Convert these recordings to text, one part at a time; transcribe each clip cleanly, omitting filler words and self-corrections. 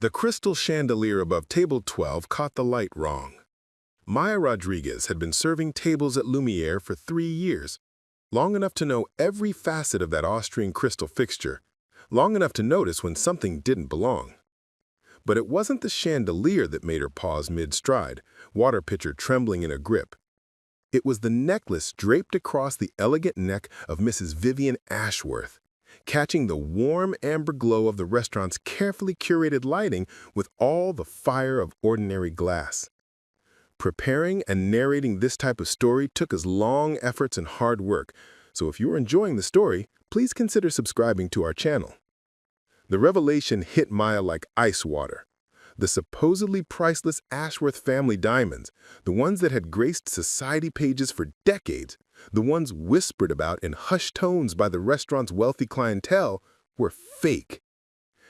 The crystal chandelier above table 12 caught the light wrong. Maya Rodriguez had been serving tables at Lumière for 3 years, long enough to know every facet of that Austrian crystal fixture, long enough to notice when something didn't belong. But it wasn't the chandelier that made her pause mid-stride, water pitcher trembling in a grip. It was the necklace draped across the elegant neck of Mrs. Vivian Ashworth, catching the warm amber glow of the restaurant's carefully curated lighting with all the fire of ordinary glass. Preparing and narrating this type of story took us long efforts and hard work, so if you're enjoying the story, please consider subscribing to our channel. The revelation hit Maya like ice water. The supposedly priceless Ashworth family diamonds, the ones that had graced society pages for decades, the ones whispered about in hushed tones by the restaurant's wealthy clientele, were fake.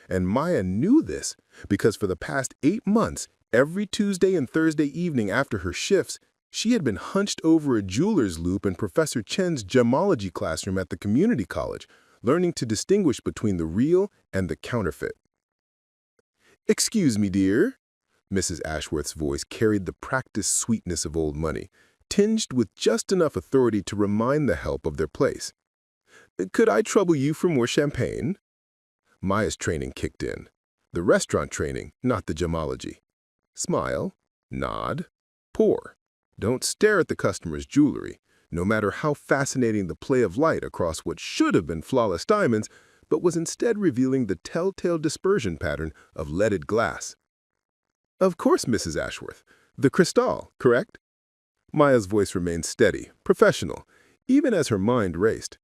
And Maya knew this because for the past 8 months, every Tuesday and Thursday evening after her shifts, she had been hunched over a jeweler's loop in Professor Chen's gemology classroom at the community college, learning to distinguish between the real and the counterfeit. "Excuse me, dear." Mrs. Ashworth's voice carried the practiced sweetness of old money, tinged with just enough authority to remind the help of their place. "Could I trouble you for more champagne?" Maya's training kicked in. The restaurant training, not the gemology. Smile, nod, pour. Don't stare at the customer's jewelry, no matter how fascinating the play of light across what should have been flawless diamonds, but was instead revealing the telltale dispersion pattern of leaded glass. "Of course, Mrs. Ashworth. The crystal, correct?" Maya's voice remained steady, professional, even as her mind raced.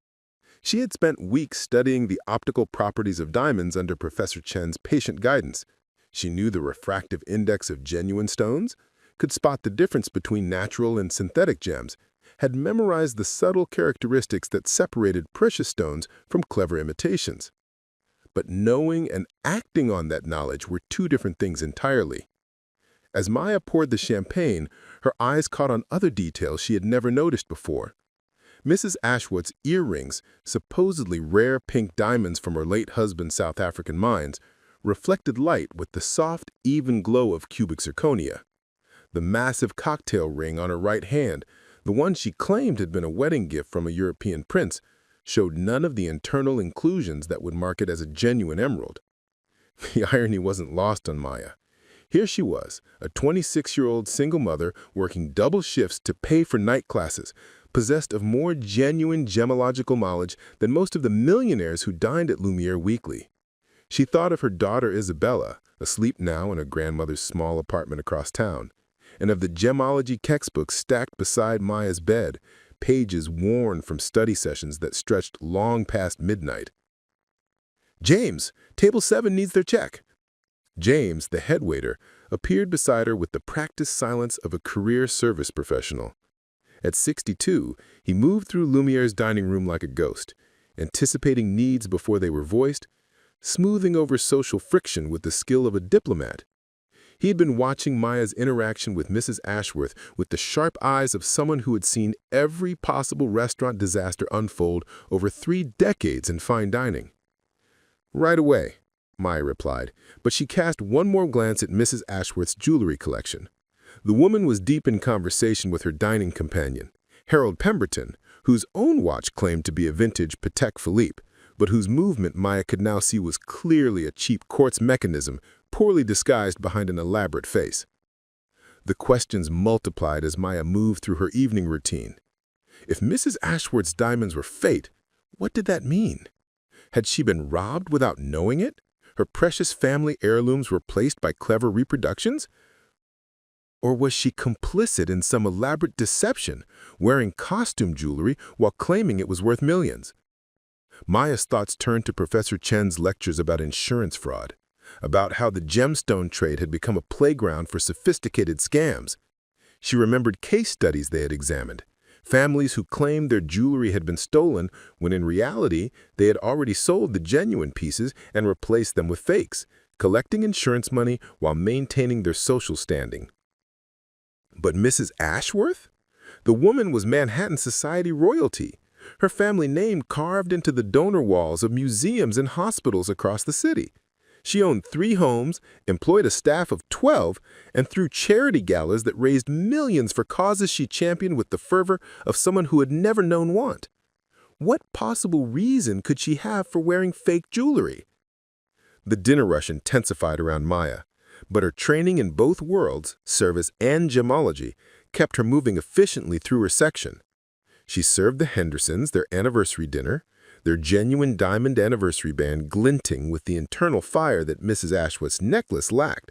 She had spent weeks studying the optical properties of diamonds under Professor Chen's patient guidance. She knew the refractive index of genuine stones, could spot the difference between natural and synthetic gems, had memorized the subtle characteristics that separated precious stones from clever imitations. But knowing and acting on that knowledge were two different things entirely. As Maya poured the champagne, her eyes caught on other details she had never noticed before. Mrs. Ashworth's earrings, supposedly rare pink diamonds from her late husband's South African mines, reflected light with the soft, even glow of cubic zirconia. The massive cocktail ring on her right hand, the one she claimed had been a wedding gift from a European prince, showed none of the internal inclusions that would mark it as a genuine emerald. The irony wasn't lost on Maya. Here she was, a 26-year-old single mother working double shifts to pay for night classes, possessed of more genuine gemological knowledge than most of the millionaires who dined at Lumière weekly. She thought of her daughter Isabella, asleep now in her grandmother's small apartment across town, and of the gemology textbooks stacked beside Maya's bed, pages worn from study sessions that stretched long past midnight. "James, table 7 needs their check." James, the head waiter, appeared beside her with the practiced silence of a career service professional. At 62, he moved through Lumière's dining room like a ghost, anticipating needs before they were voiced, smoothing over social friction with the skill of a diplomat. He had been watching Maya's interaction with Mrs. Ashworth with the sharp eyes of someone who had seen every possible restaurant disaster unfold over 3 decades in fine dining. "Right away," Maya replied, but she cast one more glance at Mrs. Ashworth's jewelry collection. The woman was deep in conversation with her dining companion, Harold Pemberton, whose own watch claimed to be a vintage Patek Philippe, but whose movement Maya could now see was clearly a cheap quartz mechanism poorly disguised behind an elaborate face. The questions multiplied as Maya moved through her evening routine. If Mrs. Ashworth's diamonds were fate, what did that mean? Had she been robbed without knowing it? Her precious family heirlooms replaced by clever reproductions? Or was she complicit in some elaborate deception, wearing costume jewelry while claiming it was worth millions? Maya's thoughts turned to Professor Chen's lectures about insurance fraud, about how the gemstone trade had become a playground for sophisticated scams. She remembered case studies they had examined, families who claimed their jewelry had been stolen when in reality they had already sold the genuine pieces and replaced them with fakes, collecting insurance money while maintaining their social standing. But Mrs. Ashworth? The woman was Manhattan society royalty, her family name carved into the donor walls of museums and hospitals across the city. She owned 3 homes, employed a staff of 12, and threw charity galas that raised millions for causes she championed with the fervor of someone who had never known want. What possible reason could she have for wearing fake jewelry? The dinner rush intensified around Maya, but her training in both worlds, service and gemology, kept her moving efficiently through her section. She served the Hendersons their anniversary dinner, their genuine diamond anniversary band glinting with the internal fire that Mrs. Ashworth's necklace lacked.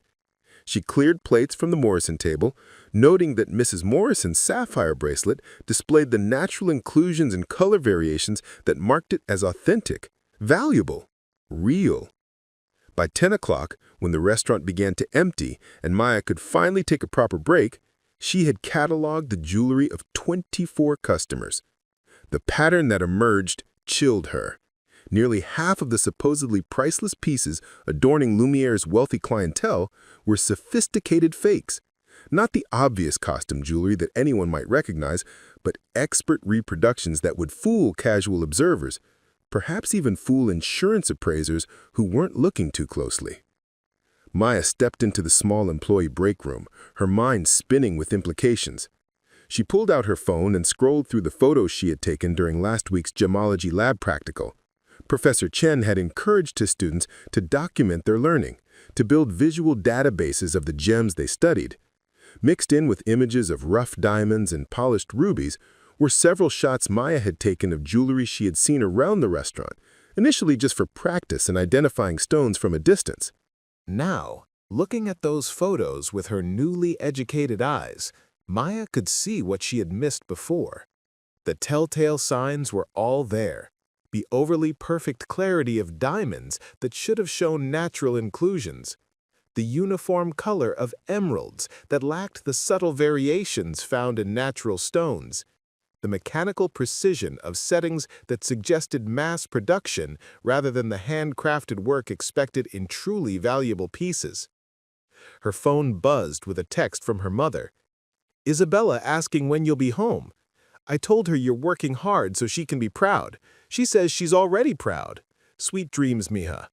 She cleared plates from the Morrison table, noting that Mrs. Morrison's sapphire bracelet displayed the natural inclusions and color variations that marked it as authentic, valuable, real. By 10 o'clock, when the restaurant began to empty and Maya could finally take a proper break, she had cataloged the jewelry of 24 customers. The pattern that emerged chilled her. Nearly half of the supposedly priceless pieces adorning Lumière's wealthy clientele were sophisticated fakes. Not the obvious costume jewelry that anyone might recognize, but expert reproductions that would fool casual observers, perhaps even fool insurance appraisers who weren't looking too closely. Maya stepped into the small employee break room, her mind spinning with implications. She pulled out her phone and scrolled through the photos she had taken during last week's gemology lab practical. Professor Chen had encouraged his students to document their learning, to build visual databases of the gems they studied. Mixed in with images of rough diamonds and polished rubies were several shots Maya had taken of jewelry she had seen around the restaurant, initially just for practice in identifying stones from a distance. Now, looking at those photos with her newly educated eyes, Maya could see what she had missed before. The telltale signs were all there. The overly perfect clarity of diamonds that should have shown natural inclusions. The uniform color of emeralds that lacked the subtle variations found in natural stones. The mechanical precision of settings that suggested mass production rather than the handcrafted work expected in truly valuable pieces. Her phone buzzed with a text from her mother. "Isabella asking when you'll be home. I told her you're working hard so she can be proud. She says she's already proud. Sweet dreams, mija."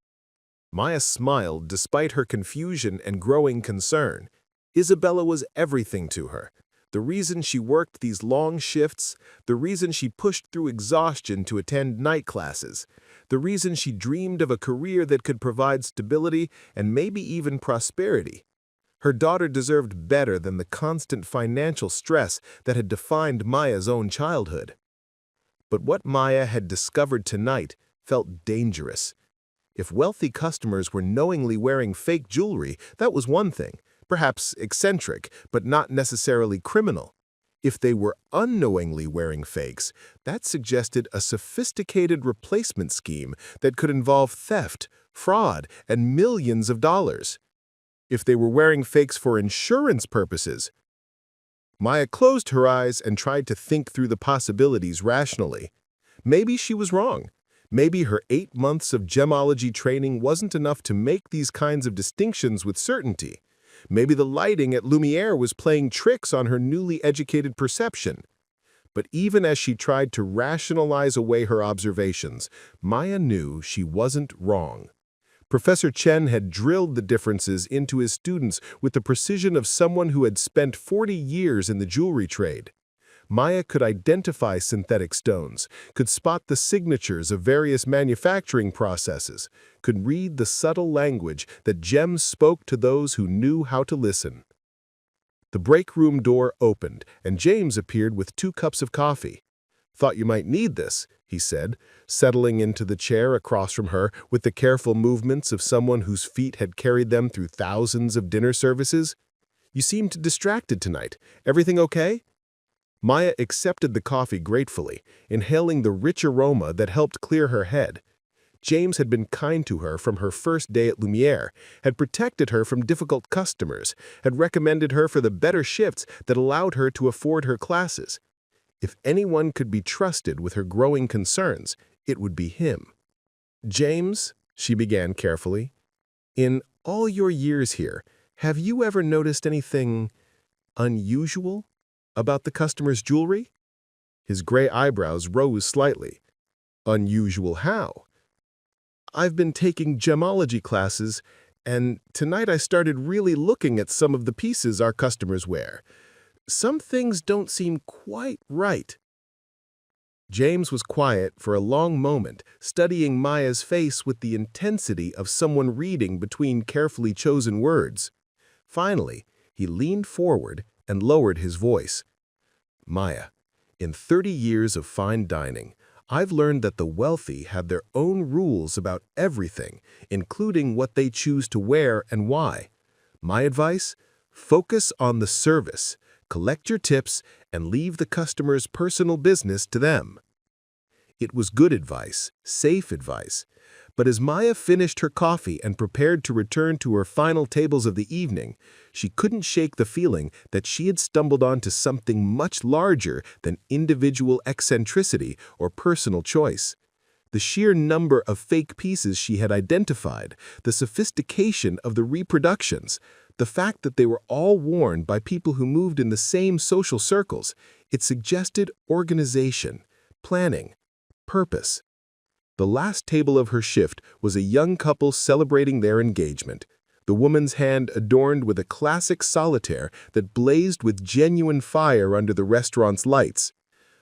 Maya smiled despite her confusion and growing concern. Isabella was everything to her. The reason she worked these long shifts, the reason she pushed through exhaustion to attend night classes, the reason she dreamed of a career that could provide stability and maybe even prosperity. Her daughter deserved better than the constant financial stress that had defined Maya's own childhood. But what Maya had discovered tonight felt dangerous. If wealthy customers were knowingly wearing fake jewelry, that was one thing, perhaps eccentric, but not necessarily criminal. If they were unknowingly wearing fakes, that suggested a sophisticated replacement scheme that could involve theft, fraud, and millions of dollars. If they were wearing fakes for insurance purposes, Maya closed her eyes and tried to think through the possibilities rationally. Maybe she was wrong. Maybe her 8 months of gemology training wasn't enough to make these kinds of distinctions with certainty. Maybe the lighting at Lumière was playing tricks on her newly educated perception. But even as she tried to rationalize away her observations, Maya knew she wasn't wrong. Professor Chen had drilled the differences into his students with the precision of someone who had spent 40 years in the jewelry trade. Maya could identify synthetic stones, could spot the signatures of various manufacturing processes, could read the subtle language that gems spoke to those who knew how to listen. The break room door opened, and James appeared with 2 cups of coffee. "Thought you might need this," he said, settling into the chair across from her with the careful movements of someone whose feet had carried them through thousands of dinner services. "You seemed distracted tonight. Everything okay?" Maya accepted the coffee gratefully, inhaling the rich aroma that helped clear her head. James had been kind to her from her first day at Lumière, had protected her from difficult customers, had recommended her for the better shifts that allowed her to afford her classes. If anyone could be trusted with her growing concerns, it would be him. "James," she began carefully, "in all your years here, have you ever noticed anything unusual about the customer's jewelry?" His gray eyebrows rose slightly. "Unusual how?" I've been taking gemology classes, and tonight I started really looking at some of the pieces our customers wear. Some things don't seem quite right. James was quiet for a long moment, studying Maya's face with the intensity of someone reading between carefully chosen words. Finally, he leaned forward and lowered his voice. Maya, in 30 years of fine dining, I've learned that the wealthy have their own rules about everything, including what they choose to wear and why. My advice? Focus on the service, collect your tips, and leave the customer's personal business to them. It was good advice, safe advice. But as Maya finished her coffee and prepared to return to her final tables of the evening, she couldn't shake the feeling that she had stumbled onto something much larger than individual eccentricity or personal choice. The sheer number of fake pieces she had identified, the sophistication of the reproductions, the fact that they were all worn by people who moved in the same social circles, it suggested organization, planning, purpose. The last table of her shift was a young couple celebrating their engagement, the woman's hand adorned with a classic solitaire that blazed with genuine fire under the restaurant's lights.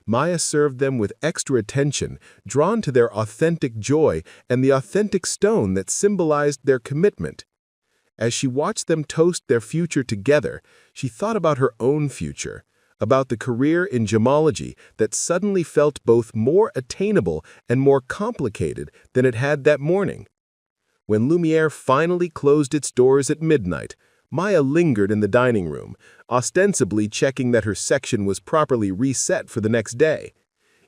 Maya served them with extra attention, drawn to their authentic joy and the authentic stone that symbolized their commitment. As she watched them toast their future together, she thought about her own future, about the career in gemology that suddenly felt both more attainable and more complicated than it had that morning. When Lumière finally closed its doors at midnight, Maya lingered in the dining room, ostensibly checking that her section was properly reset for the next day.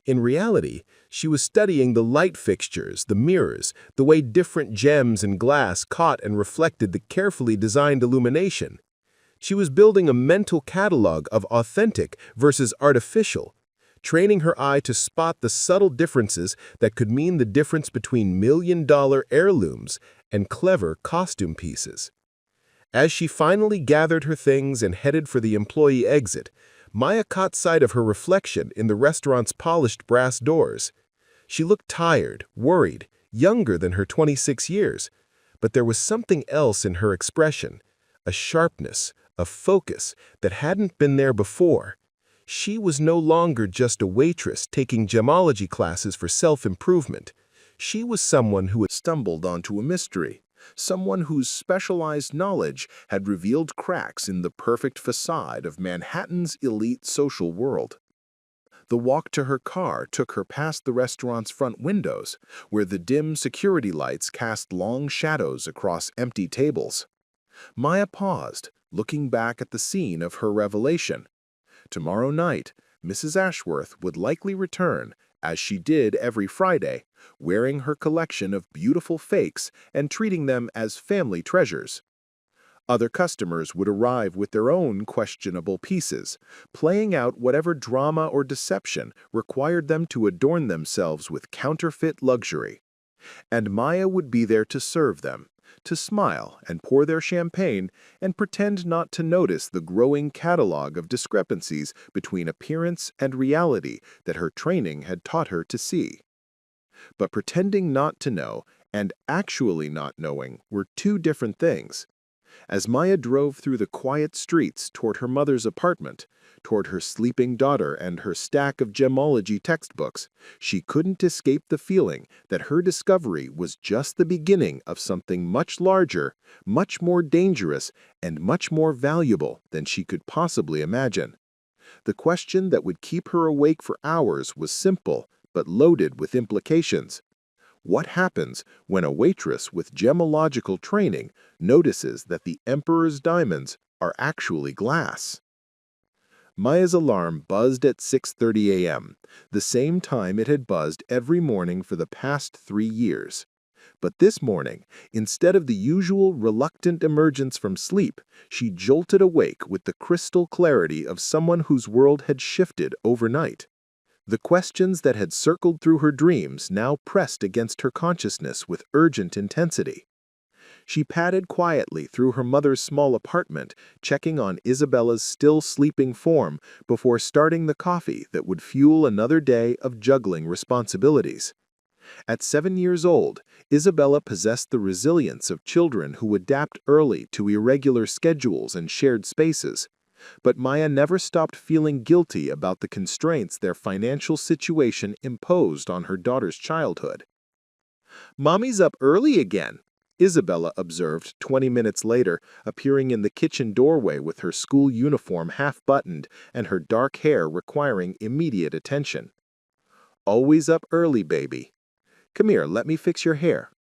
In reality, she was studying the light fixtures, the mirrors, the way different gems and glass caught and reflected the carefully designed illumination. She was building a mental catalog of authentic versus artificial, training her eye to spot the subtle differences that could mean the difference between million-dollar heirlooms and clever costume pieces. As she finally gathered her things and headed for the employee exit, Maya caught sight of her reflection in the restaurant's polished brass doors. She looked tired, worried, younger than her 26 years, but there was something else in her expression, a sharpness, a focus that hadn't been there before. She was no longer just a waitress taking gemology classes for self-improvement. She was someone who had stumbled onto a mystery, someone whose specialized knowledge had revealed cracks in the perfect facade of Manhattan's elite social world. The walk to her car took her past the restaurant's front windows, where the dim security lights cast long shadows across empty tables. Maya paused, looking back at the scene of her revelation. Tomorrow night, Mrs. Ashworth would likely return, as she did every Friday, wearing her collection of beautiful fakes and treating them as family treasures. Other customers would arrive with their own questionable pieces, playing out whatever drama or deception required them to adorn themselves with counterfeit luxury. And Maya would be there to serve them, to smile and pour their champagne and pretend not to notice the growing catalog of discrepancies between appearance and reality that her training had taught her to see. But pretending not to know and actually not knowing were two different things. As Maya drove through the quiet streets toward her mother's apartment, toward her sleeping daughter and her stack of gemology textbooks, she couldn't escape the feeling that her discovery was just the beginning of something much larger, much more dangerous, and much more valuable than she could possibly imagine. The question that would keep her awake for hours was simple, but loaded with implications. What happens when a waitress with gemological training notices that the emperor's diamonds are actually glass? Maya's alarm buzzed at 6:30 a.m., the same time it had buzzed every morning for the past 3 years. But this morning, instead of the usual reluctant emergence from sleep, she jolted awake with the crystal clarity of someone whose world had shifted overnight. The questions that had circled through her dreams now pressed against her consciousness with urgent intensity. She padded quietly through her mother's small apartment, checking on Isabella's still sleeping form before starting the coffee that would fuel another day of juggling responsibilities. At 7 years old, Isabella possessed the resilience of children who adapt early to irregular schedules and shared spaces. But Maya never stopped feeling guilty about the constraints their financial situation imposed on her daughter's childhood. "Mommy's up early again," Isabella observed 20 minutes later, appearing in the kitchen doorway with her school uniform half-buttoned and her dark hair requiring immediate attention. "Always up early, baby. Come here, let me fix your hair."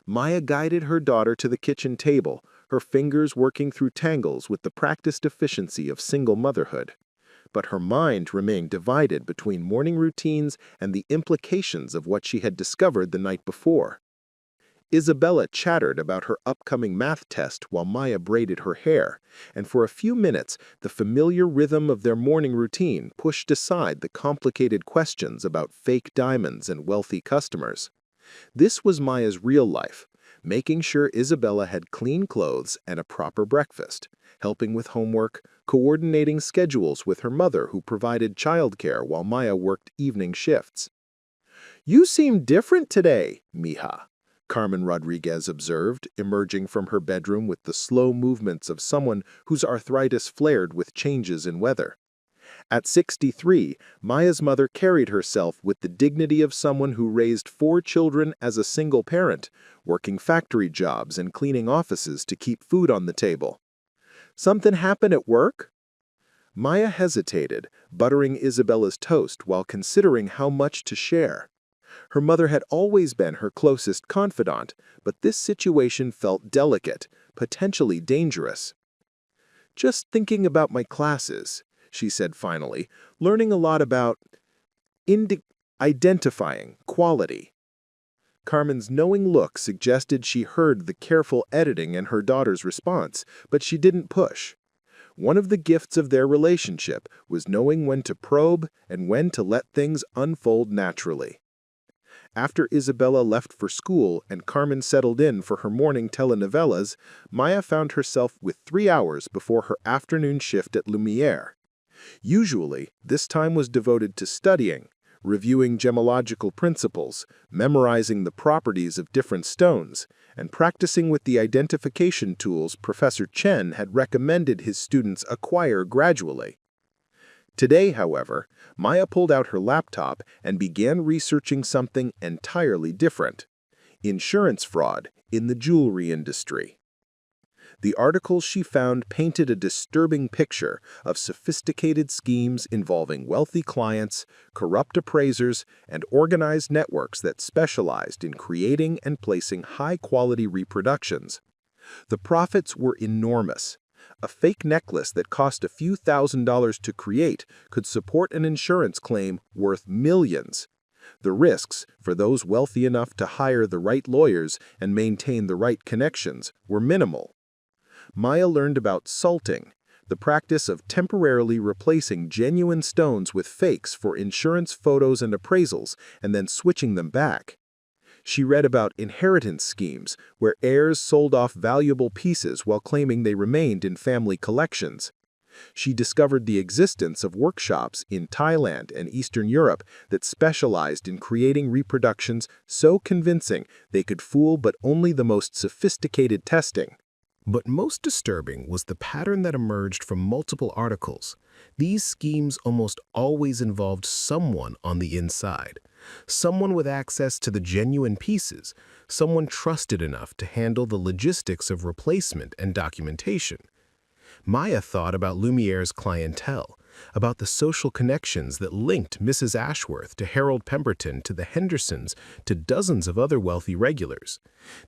Maya guided her daughter to the kitchen table, her fingers working through tangles with the practiced efficiency of single motherhood. But her mind remained divided between morning routines and the implications of what she had discovered the night before. Isabella chattered about her upcoming math test while Maya braided her hair, and for a few minutes the familiar rhythm of their morning routine pushed aside the complicated questions about fake diamonds and wealthy customers. This was Maya's real life, making sure Isabella had clean clothes and a proper breakfast, helping with homework, coordinating schedules with her mother who provided childcare while Maya worked evening shifts. "You seem different today, mija," Carmen Rodriguez observed, emerging from her bedroom with the slow movements of someone whose arthritis flared with changes in weather. At 63, Maya's mother carried herself with the dignity of someone who raised 4 children as a single parent, working factory jobs and cleaning offices to keep food on the table. "Something happened at work?" Maya hesitated, buttering Isabella's toast while considering how much to share. Her mother had always been her closest confidant, but this situation felt delicate, potentially dangerous. "Just thinking about my classes," she said finally, "learning a lot about identifying quality." Carmen's knowing look suggested she heard the careful editing in her daughter's response, but she didn't push. One of the gifts of their relationship was knowing when to probe and when to let things unfold naturally. After Isabella left for school and Carmen settled in for her morning telenovelas, Maya found herself with 3 hours before her afternoon shift at Lumière. Usually, this time was devoted to studying, reviewing gemological principles, memorizing the properties of different stones, and practicing with the identification tools Professor Chen had recommended his students acquire gradually. Today, however, Maya pulled out her laptop and began researching something entirely different: insurance fraud in the jewelry industry. The articles she found painted a disturbing picture of sophisticated schemes involving wealthy clients, corrupt appraisers, and organized networks that specialized in creating and placing high-quality reproductions. The profits were enormous. A fake necklace that cost a few $1,000s to create could support an insurance claim worth millions. The risks, for those wealthy enough to hire the right lawyers and maintain the right connections, were minimal. Maya learned about salting, the practice of temporarily replacing genuine stones with fakes for insurance photos and appraisals, and then switching them back. She read about inheritance schemes, where heirs sold off valuable pieces while claiming they remained in family collections. She discovered the existence of workshops in Thailand and Eastern Europe that specialized in creating reproductions so convincing they could fool but only the most sophisticated testing. But most disturbing was the pattern that emerged from multiple articles. These schemes almost always involved someone on the inside, someone with access to the genuine pieces, someone trusted enough to handle the logistics of replacement and documentation. Maya thought about Lumière's clientele, about the social connections that linked Mrs. Ashworth to Harold Pemberton to the Hendersons to dozens of other wealthy regulars.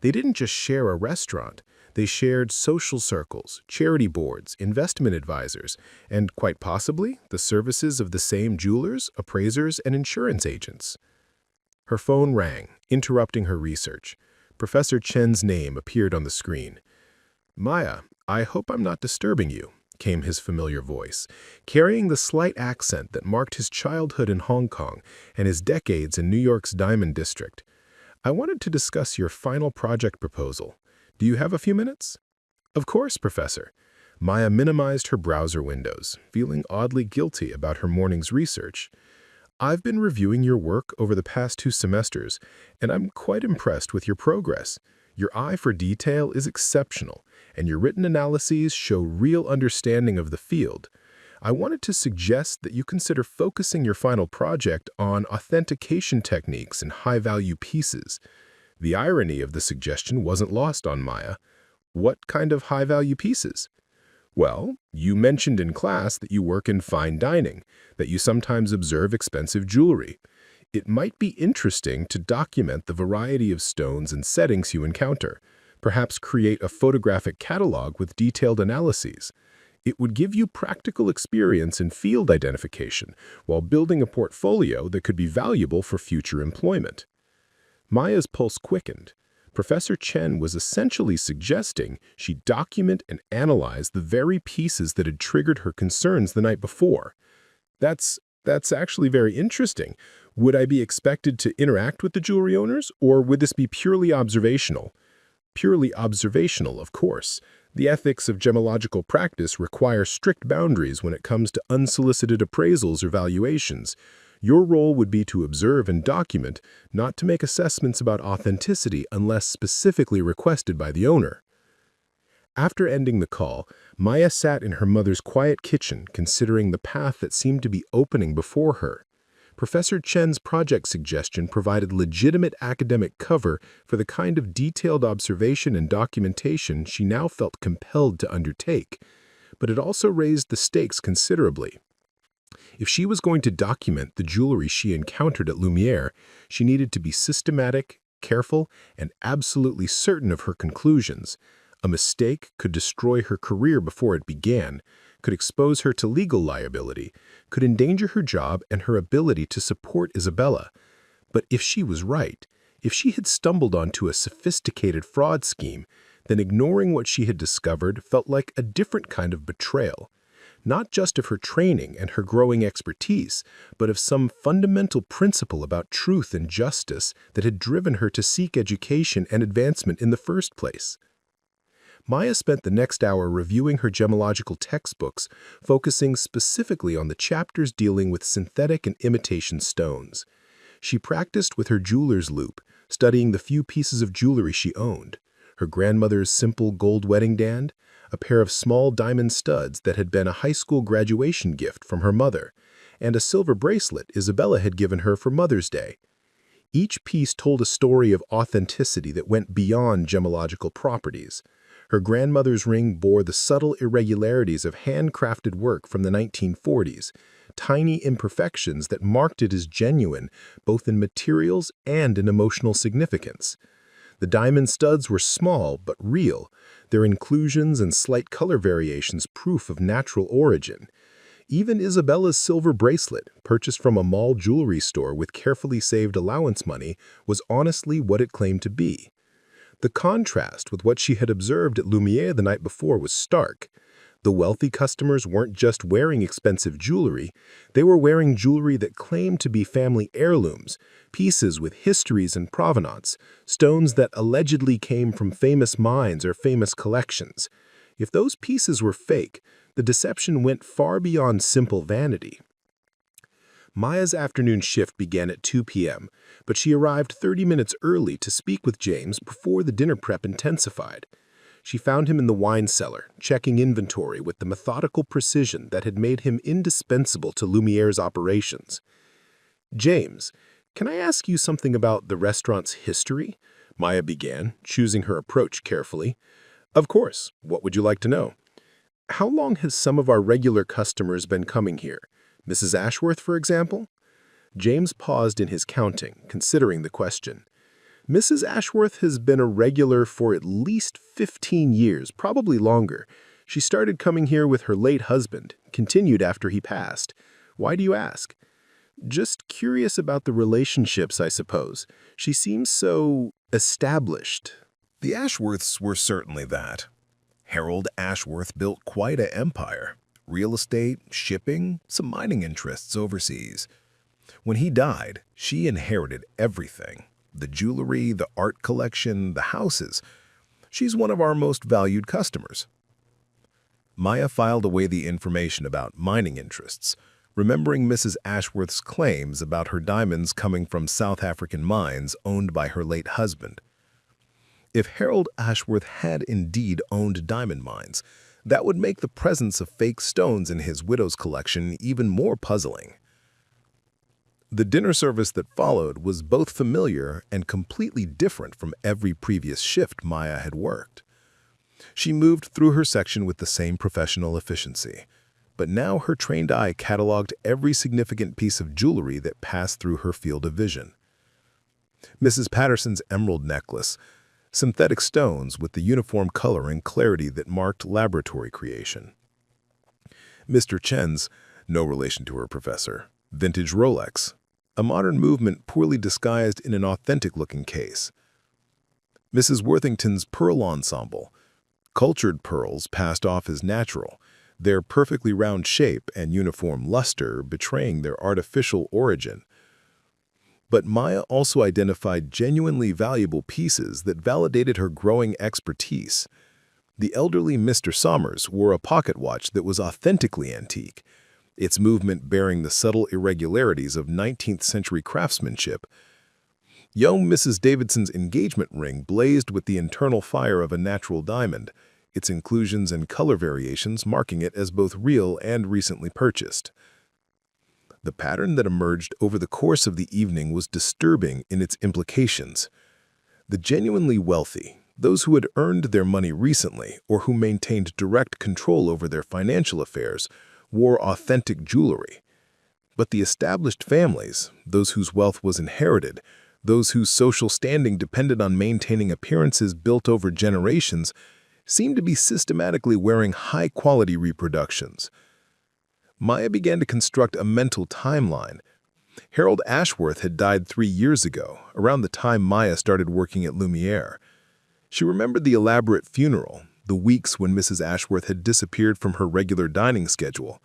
They didn't just share a restaurant. They shared social circles, charity boards, investment advisors, and quite possibly the services of the same jewelers, appraisers, and insurance agents. Her phone rang, interrupting her research. Professor Chen's name appeared on the screen. "Maya, I hope I'm not disturbing you," came his familiar voice, carrying the slight accent that marked his childhood in Hong Kong and his decades in New York's Diamond District. "I wanted to discuss your final project proposal. Do you have a few minutes?" "Of course, Professor." Maya minimized her browser windows, feeling oddly guilty about her morning's research. I've been reviewing your work over the past 2 semesters, and I'm quite impressed with your progress. Your eye for detail is exceptional, and your written analyses show real understanding of the field. I wanted to suggest that you consider focusing your final project on authentication techniques and high-value pieces. The irony of the suggestion wasn't lost on Maya. What kind of high-value pieces? Well, you mentioned in class that you work in fine dining, that you sometimes observe expensive jewelry. It might be interesting to document the variety of stones and settings you encounter, perhaps create a photographic catalog with detailed analyses. It would give you practical experience in field identification while building a portfolio that could be valuable for future employment. Maya's pulse quickened. Professor Chen was essentially suggesting she document and analyze the very pieces that had triggered her concerns the night before. That's actually very interesting. Would I be expected to interact with the jewelry owners, or would this be purely observational? Purely observational, of course. The ethics of gemological practice require strict boundaries when it comes to unsolicited appraisals or valuations. Your role would be to observe and document, not to make assessments about authenticity unless specifically requested by the owner. After ending the call, Maya sat in her mother's quiet kitchen, considering the path that seemed to be opening before her. Professor Chen's project suggestion provided legitimate academic cover for the kind of detailed observation and documentation she now felt compelled to undertake, but it also raised the stakes considerably. If she was going to document the jewelry she encountered at Lumière, she needed to be systematic, careful, and absolutely certain of her conclusions. A mistake could destroy her career before it began, could expose her to legal liability, could endanger her job and her ability to support Isabella. But if she was right, if she had stumbled onto a sophisticated fraud scheme, then ignoring what she had discovered felt like a different kind of betrayal. Not just of her training and her growing expertise, but of some fundamental principle about truth and justice that had driven her to seek education and advancement in the first place. Maya spent the next hour reviewing her gemological textbooks, focusing specifically on the chapters dealing with synthetic and imitation stones. She practiced with her jeweler's loupe, studying the few pieces of jewelry she owned: her grandmother's simple gold wedding band, a pair of small diamond studs that had been a high school graduation gift from her mother, and a silver bracelet Isabella had given her for Mother's Day. Each piece told a story of authenticity that went beyond gemological properties. Her grandmother's ring bore the subtle irregularities of handcrafted work from the 1940s, tiny imperfections that marked it as genuine, both in materials and in emotional significance. The diamond studs were small but real, their inclusions and slight color variations proof of natural origin. Even Isabella's silver bracelet, purchased from a mall jewelry store with carefully saved allowance money, was honestly what it claimed to be. The contrast with what she had observed at Lumière the night before was stark. The wealthy customers weren't just wearing expensive jewelry, they were wearing jewelry that claimed to be family heirlooms, pieces with histories and provenance, stones that allegedly came from famous mines or famous collections. If those pieces were fake, the deception went far beyond simple vanity. Maya's afternoon shift began at 2 p.m., but she arrived 30 minutes early to speak with James before the dinner prep intensified. She found him in the wine cellar, checking inventory with the methodical precision that had made him indispensable to Lumière's operations. "James, can I ask you something about the restaurant's history?" Maya began, choosing her approach carefully. "Of course. What would you like to know?" "How long has some of our regular customers been coming here? Mrs. Ashworth, for example?" James paused in his counting, considering the question. "Mrs. Ashworth has been a regular for at least 15 years, probably longer. She started coming here with her late husband, continued after he passed. Why do you ask?" "Just curious about the relationships, I suppose. She seems so established." The Ashworths were certainly that. Harold Ashworth built quite an empire. Real estate, shipping, some mining interests overseas. When he died, she inherited everything. The jewelry, the art collection, the houses. She's one of our most valued customers. Maya filed away the information about mining interests, remembering Mrs. Ashworth's claims about her diamonds coming from South African mines owned by her late husband. If Harold Ashworth had indeed owned diamond mines, that would make the presence of fake stones in his widow's collection even more puzzling. The dinner service that followed was both familiar and completely different from every previous shift Maya had worked. She moved through her section with the same professional efficiency, but now her trained eye cataloged every significant piece of jewelry that passed through her field of vision. Mrs. Patterson's emerald necklace, synthetic stones with the uniform color and clarity that marked laboratory creation. Mr. Chen's, no relation to her professor, vintage Rolex, a modern movement poorly disguised in an authentic-looking case. Mrs. Worthington's pearl ensemble, cultured pearls passed off as natural, their perfectly round shape and uniform luster betraying their artificial origin. But Maya also identified genuinely valuable pieces that validated her growing expertise. The elderly Mr. Somers wore a pocket watch that was authentically antique, its movement bearing the subtle irregularities of 19th-century craftsmanship. Young Mrs. Davidson's engagement ring blazed with the internal fire of a natural diamond, its inclusions and color variations marking it as both real and recently purchased. The pattern that emerged over the course of the evening was disturbing in its implications. The genuinely wealthy, those who had earned their money recently or who maintained direct control over their financial affairs, wore authentic jewelry. But the established families, those whose wealth was inherited, those whose social standing depended on maintaining appearances built over generations, seemed to be systematically wearing high-quality reproductions. Maya began to construct a mental timeline. Harold Ashworth had died 3 years ago, around the time Maya started working at Lumière. She remembered the elaborate funeral, the weeks when Mrs. Ashworth had disappeared from her regular dining schedule,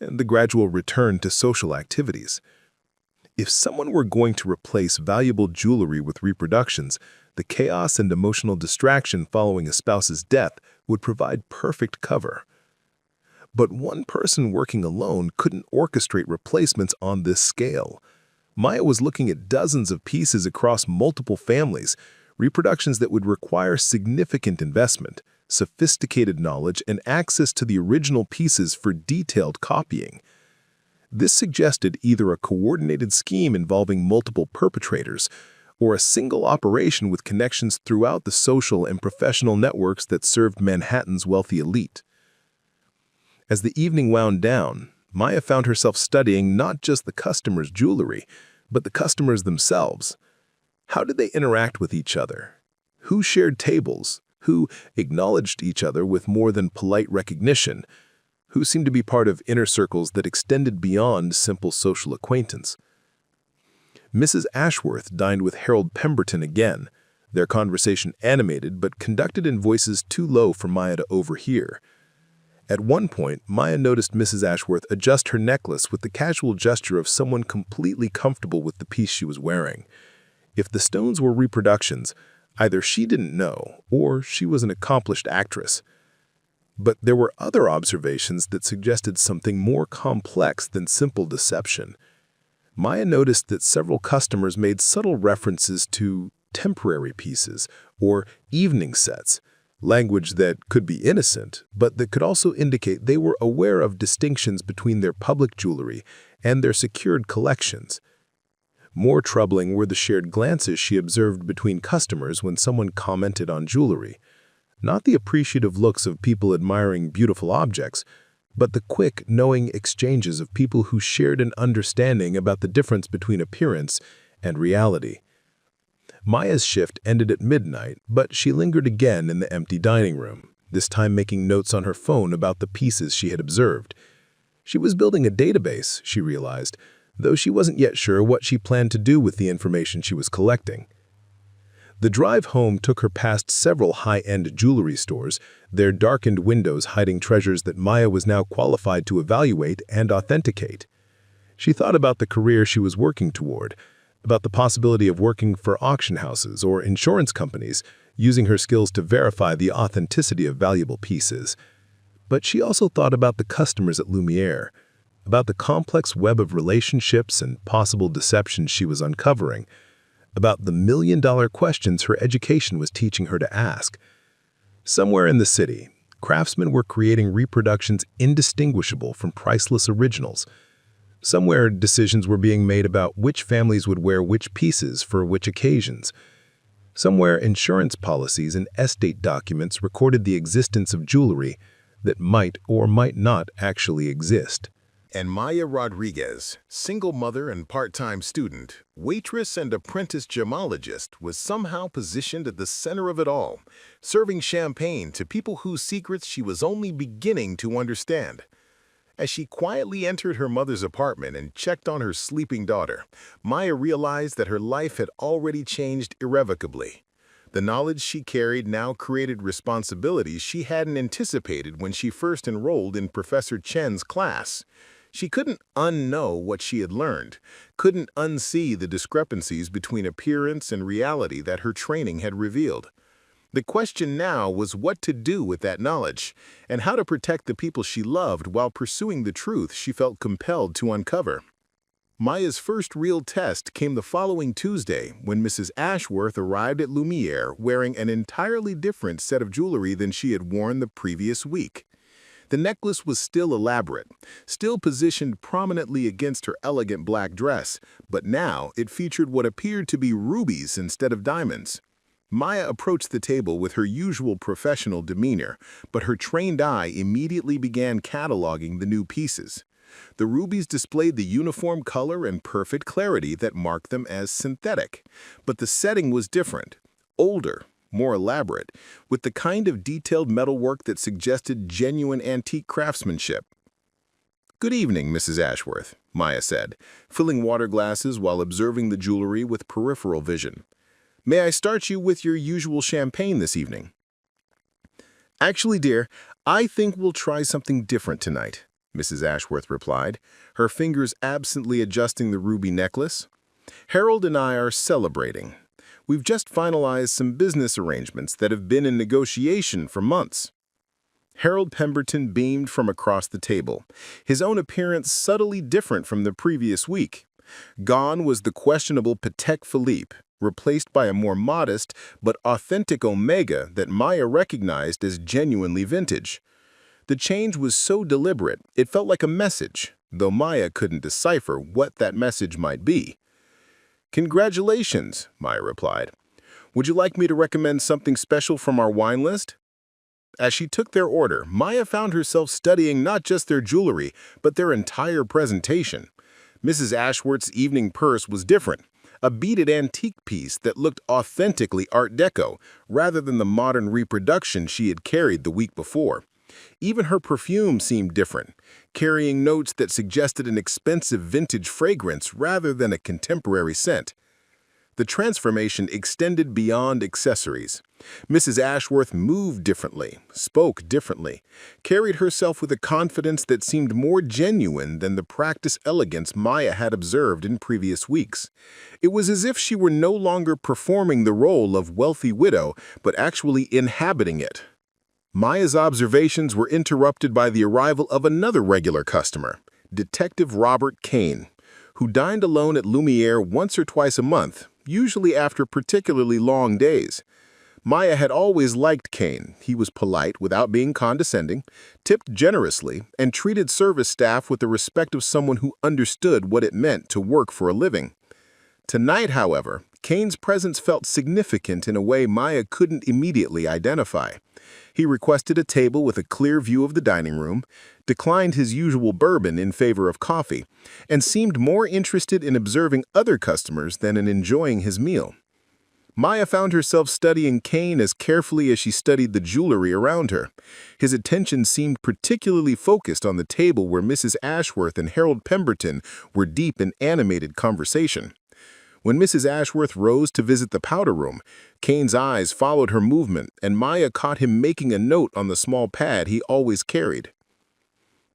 and the gradual return to social activities. If someone were going to replace valuable jewelry with reproductions, the chaos and emotional distraction following a spouse's death would provide perfect cover. But one person working alone couldn't orchestrate replacements on this scale. Maya was looking at dozens of pieces across multiple families, reproductions that would require significant investment, sophisticated knowledge, and access to the original pieces for detailed copying. This suggested either a coordinated scheme involving multiple perpetrators or a single operation with connections throughout the social and professional networks that served Manhattan's wealthy elite. As the evening wound down, Maya found herself studying not just the customers' jewelry, but the customers themselves. How did they interact with each other? Who shared tables? Who acknowledged each other with more than polite recognition? Who seemed to be part of inner circles that extended beyond simple social acquaintance? Mrs. Ashworth dined with Harold Pemberton again, their conversation animated but conducted in voices too low for Maya to overhear. At one point, Maya noticed Mrs. Ashworth adjust her necklace with the casual gesture of someone completely comfortable with the piece she was wearing. If the stones were reproductions, either she didn't know or she was an accomplished actress. But there were other observations that suggested something more complex than simple deception. Maya noticed that several customers made subtle references to temporary pieces or evening sets, language that could be innocent, but that could also indicate they were aware of distinctions between their public jewelry and their secured collections. More troubling were the shared glances she observed between customers when someone commented on jewelry. Not the appreciative looks of people admiring beautiful objects, but the quick, knowing exchanges of people who shared an understanding about the difference between appearance and reality. Maya's shift ended at midnight, but she lingered again in the empty dining room, this time making notes on her phone about the pieces she had observed. She was building a database, she realized, though she wasn't yet sure what she planned to do with the information she was collecting. The drive home took her past several high-end jewelry stores, their darkened windows hiding treasures that Maya was now qualified to evaluate and authenticate. She thought about the career she was working toward, about the possibility of working for auction houses or insurance companies, using her skills to verify the authenticity of valuable pieces. But she also thought about the customers at Lumière, about the complex web of relationships and possible deception she was uncovering, about the million-dollar questions her education was teaching her to ask. Somewhere in the city, craftsmen were creating reproductions indistinguishable from priceless originals. Somewhere, decisions were being made about which families would wear which pieces for which occasions. Somewhere, insurance policies and estate documents recorded the existence of jewelry that might or might not actually exist. And Maya Rodriguez, single mother and part-time student, waitress and apprentice gemologist, was somehow positioned at the center of it all, serving champagne to people whose secrets she was only beginning to understand. As she quietly entered her mother's apartment and checked on her sleeping daughter, Maya realized that her life had already changed irrevocably. The knowledge she carried now created responsibilities she hadn't anticipated when she first enrolled in Professor Chen's class. She couldn't unknow what she had learned, couldn't unsee the discrepancies between appearance and reality that her training had revealed. The question now was what to do with that knowledge, and how to protect the people she loved while pursuing the truth she felt compelled to uncover. Maya's first real test came the following Tuesday when Mrs. Ashworth arrived at Lumière wearing an entirely different set of jewelry than she had worn the previous week. The necklace was still elaborate, still positioned prominently against her elegant black dress, but now it featured what appeared to be rubies instead of diamonds. Maya approached the table with her usual professional demeanor, but her trained eye immediately began cataloging the new pieces. The rubies displayed the uniform color and perfect clarity that marked them as synthetic, but the setting was different, older, more elaborate, with the kind of detailed metalwork that suggested genuine antique craftsmanship. "Good evening, Mrs. Ashworth," Maya said, filling water glasses while observing the jewelry with peripheral vision. "May I start you with your usual champagne this evening?" "Actually, dear, I think we'll try something different tonight," Mrs. Ashworth replied, her fingers absently adjusting the ruby necklace. "Harold and I are celebrating. We've just finalized some business arrangements that have been in negotiation for months." Harold Pemberton beamed from across the table, his own appearance subtly different from the previous week. Gone was the questionable Patek Philippe, replaced by a more modest but authentic Omega that Maya recognized as genuinely vintage. The change was so deliberate, it felt like a message, though Maya couldn't decipher what that message might be. "Congratulations," Maya replied. "Would you like me to recommend something special from our wine list?" As she took their order, Maya found herself studying not just their jewelry, but their entire presentation. Mrs. Ashworth's evening purse was different, a beaded antique piece that looked authentically Art Deco, rather than the modern reproduction she had carried the week before. Even her perfume seemed different, carrying notes that suggested an expensive vintage fragrance rather than a contemporary scent. The transformation extended beyond accessories. Mrs. Ashworth moved differently, spoke differently, carried herself with a confidence that seemed more genuine than the practiced elegance Maya had observed in previous weeks. It was as if she were no longer performing the role of wealthy widow, but actually inhabiting it. Maya's observations were interrupted by the arrival of another regular customer, Detective Robert Kane, who dined alone at Lumière once or twice a month, usually after particularly long days. Maya had always liked Kane. He was polite without being condescending, tipped generously, and treated service staff with the respect of someone who understood what it meant to work for a living. Tonight, however, Kane's presence felt significant in a way Maya couldn't immediately identify. He requested a table with a clear view of the dining room, declined his usual bourbon in favor of coffee, and seemed more interested in observing other customers than in enjoying his meal. Maya found herself studying Kane as carefully as she studied the jewelry around her. His attention seemed particularly focused on the table where Mrs. Ashworth and Harold Pemberton were deep in animated conversation. When Mrs. Ashworth rose to visit the powder room, Kane's eyes followed her movement, and Maya caught him making a note on the small pad he always carried.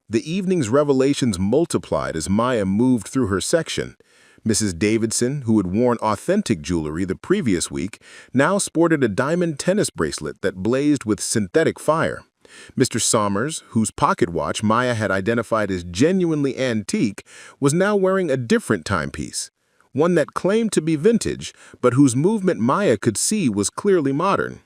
The evening's revelations multiplied as Maya moved through her section. Mrs. Davidson, who had worn authentic jewelry the previous week, now sported a diamond tennis bracelet that blazed with synthetic fire. Mr. Somers, whose pocket watch Maya had identified as genuinely antique, was now wearing a different timepiece, one that claimed to be vintage, but whose movement Maya could see was clearly modern.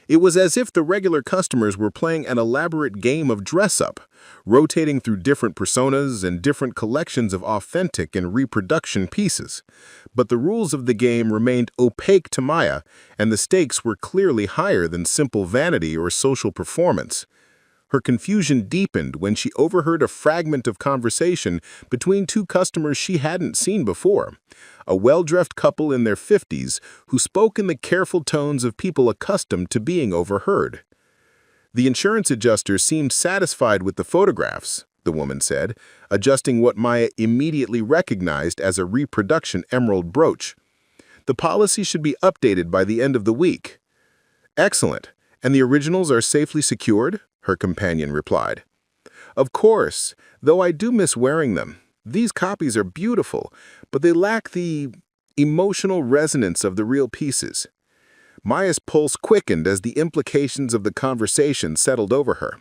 It was as if the regular customers were playing an elaborate game of dress-up, rotating through different personas and different collections of authentic and reproduction pieces. But the rules of the game remained opaque to Maya, and the stakes were clearly higher than simple vanity or social performance. Her confusion deepened when she overheard a fragment of conversation between two customers she hadn't seen before, a well-dressed couple in their 50s who spoke in the careful tones of people accustomed to being overheard. The insurance adjuster seemed satisfied with the photographs, the woman said, adjusting what Maya immediately recognized as a reproduction emerald brooch. The policy should be updated by the end of the week. Excellent. And the originals are safely secured? Her companion replied. Of course, though I do miss wearing them. These copies are beautiful, but they lack the emotional resonance of the real pieces. Maya's pulse quickened as the implications of the conversation settled over her.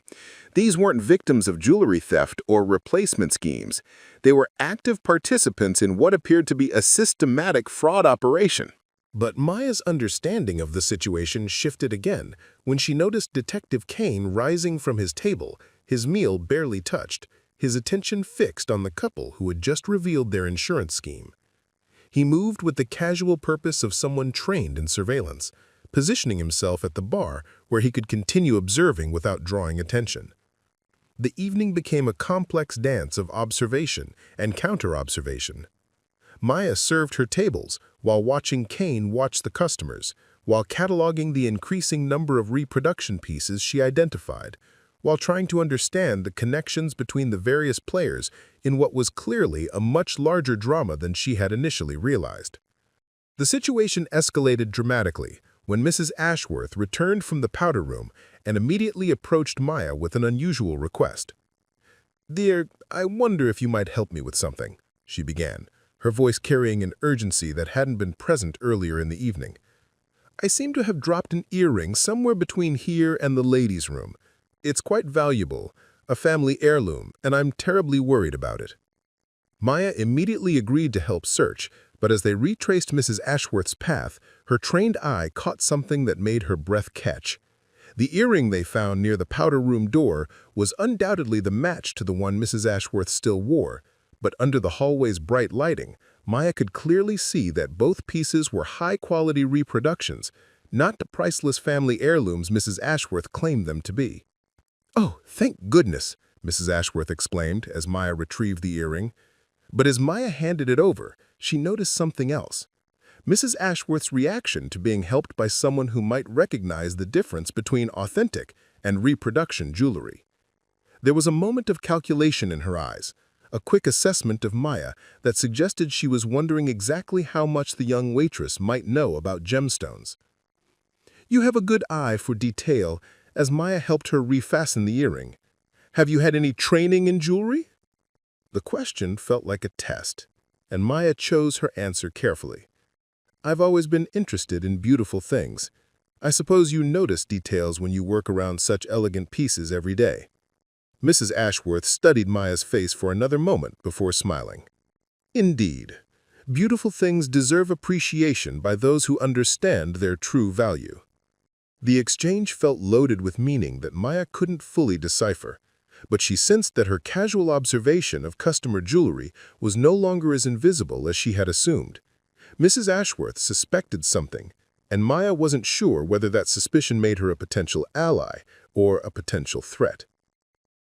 These weren't victims of jewelry theft or replacement schemes. They were active participants in what appeared to be a systematic fraud operation. But Maya's understanding of the situation shifted again when she noticed Detective Kane rising from his table, his meal barely touched, his attention fixed on the couple who had just revealed their insurance scheme. He moved with the casual purpose of someone trained in surveillance, positioning himself at the bar where he could continue observing without drawing attention. The evening became a complex dance of observation and counter-observation. Maya served her tables while watching Kane watch the customers, while cataloging the increasing number of reproduction pieces she identified, while trying to understand the connections between the various players in what was clearly a much larger drama than she had initially realized. The situation escalated dramatically when Mrs. Ashworth returned from the powder room and immediately approached Maya with an unusual request. "Dear, I wonder if you might help me with something," she began, her voice carrying an urgency that hadn't been present earlier in the evening. "I seem to have dropped an earring somewhere between here and the ladies' room. It's quite valuable, a family heirloom, and I'm terribly worried about it." Maya immediately agreed to help search, but as they retraced Mrs. Ashworth's path, her trained eye caught something that made her breath catch. The earring they found near the powder room door was undoubtedly the match to the one Mrs. Ashworth still wore, but under the hallway's bright lighting, Maya could clearly see that both pieces were high-quality reproductions, not the priceless family heirlooms Mrs. Ashworth claimed them to be. "Oh, thank goodness," Mrs. Ashworth exclaimed as Maya retrieved the earring. But as Maya handed it over, she noticed something else. Mrs. Ashworth's reaction to being helped by someone who might recognize the difference between authentic and reproduction jewelry. There was a moment of calculation in her eyes, a quick assessment of Maya that suggested she was wondering exactly how much the young waitress might know about gemstones. "You have a good eye for detail," as Maya helped her refasten the earring. "Have you had any training in jewelry?" The question felt like a test, and Maya chose her answer carefully. "I've always been interested in beautiful things. I suppose you notice details when you work around such elegant pieces every day." Mrs. Ashworth studied Maya's face for another moment before smiling. "Indeed, beautiful things deserve appreciation by those who understand their true value." The exchange felt loaded with meaning that Maya couldn't fully decipher, but she sensed that her casual observation of customer jewelry was no longer as invisible as she had assumed. Mrs. Ashworth suspected something, and Maya wasn't sure whether that suspicion made her a potential ally or a potential threat.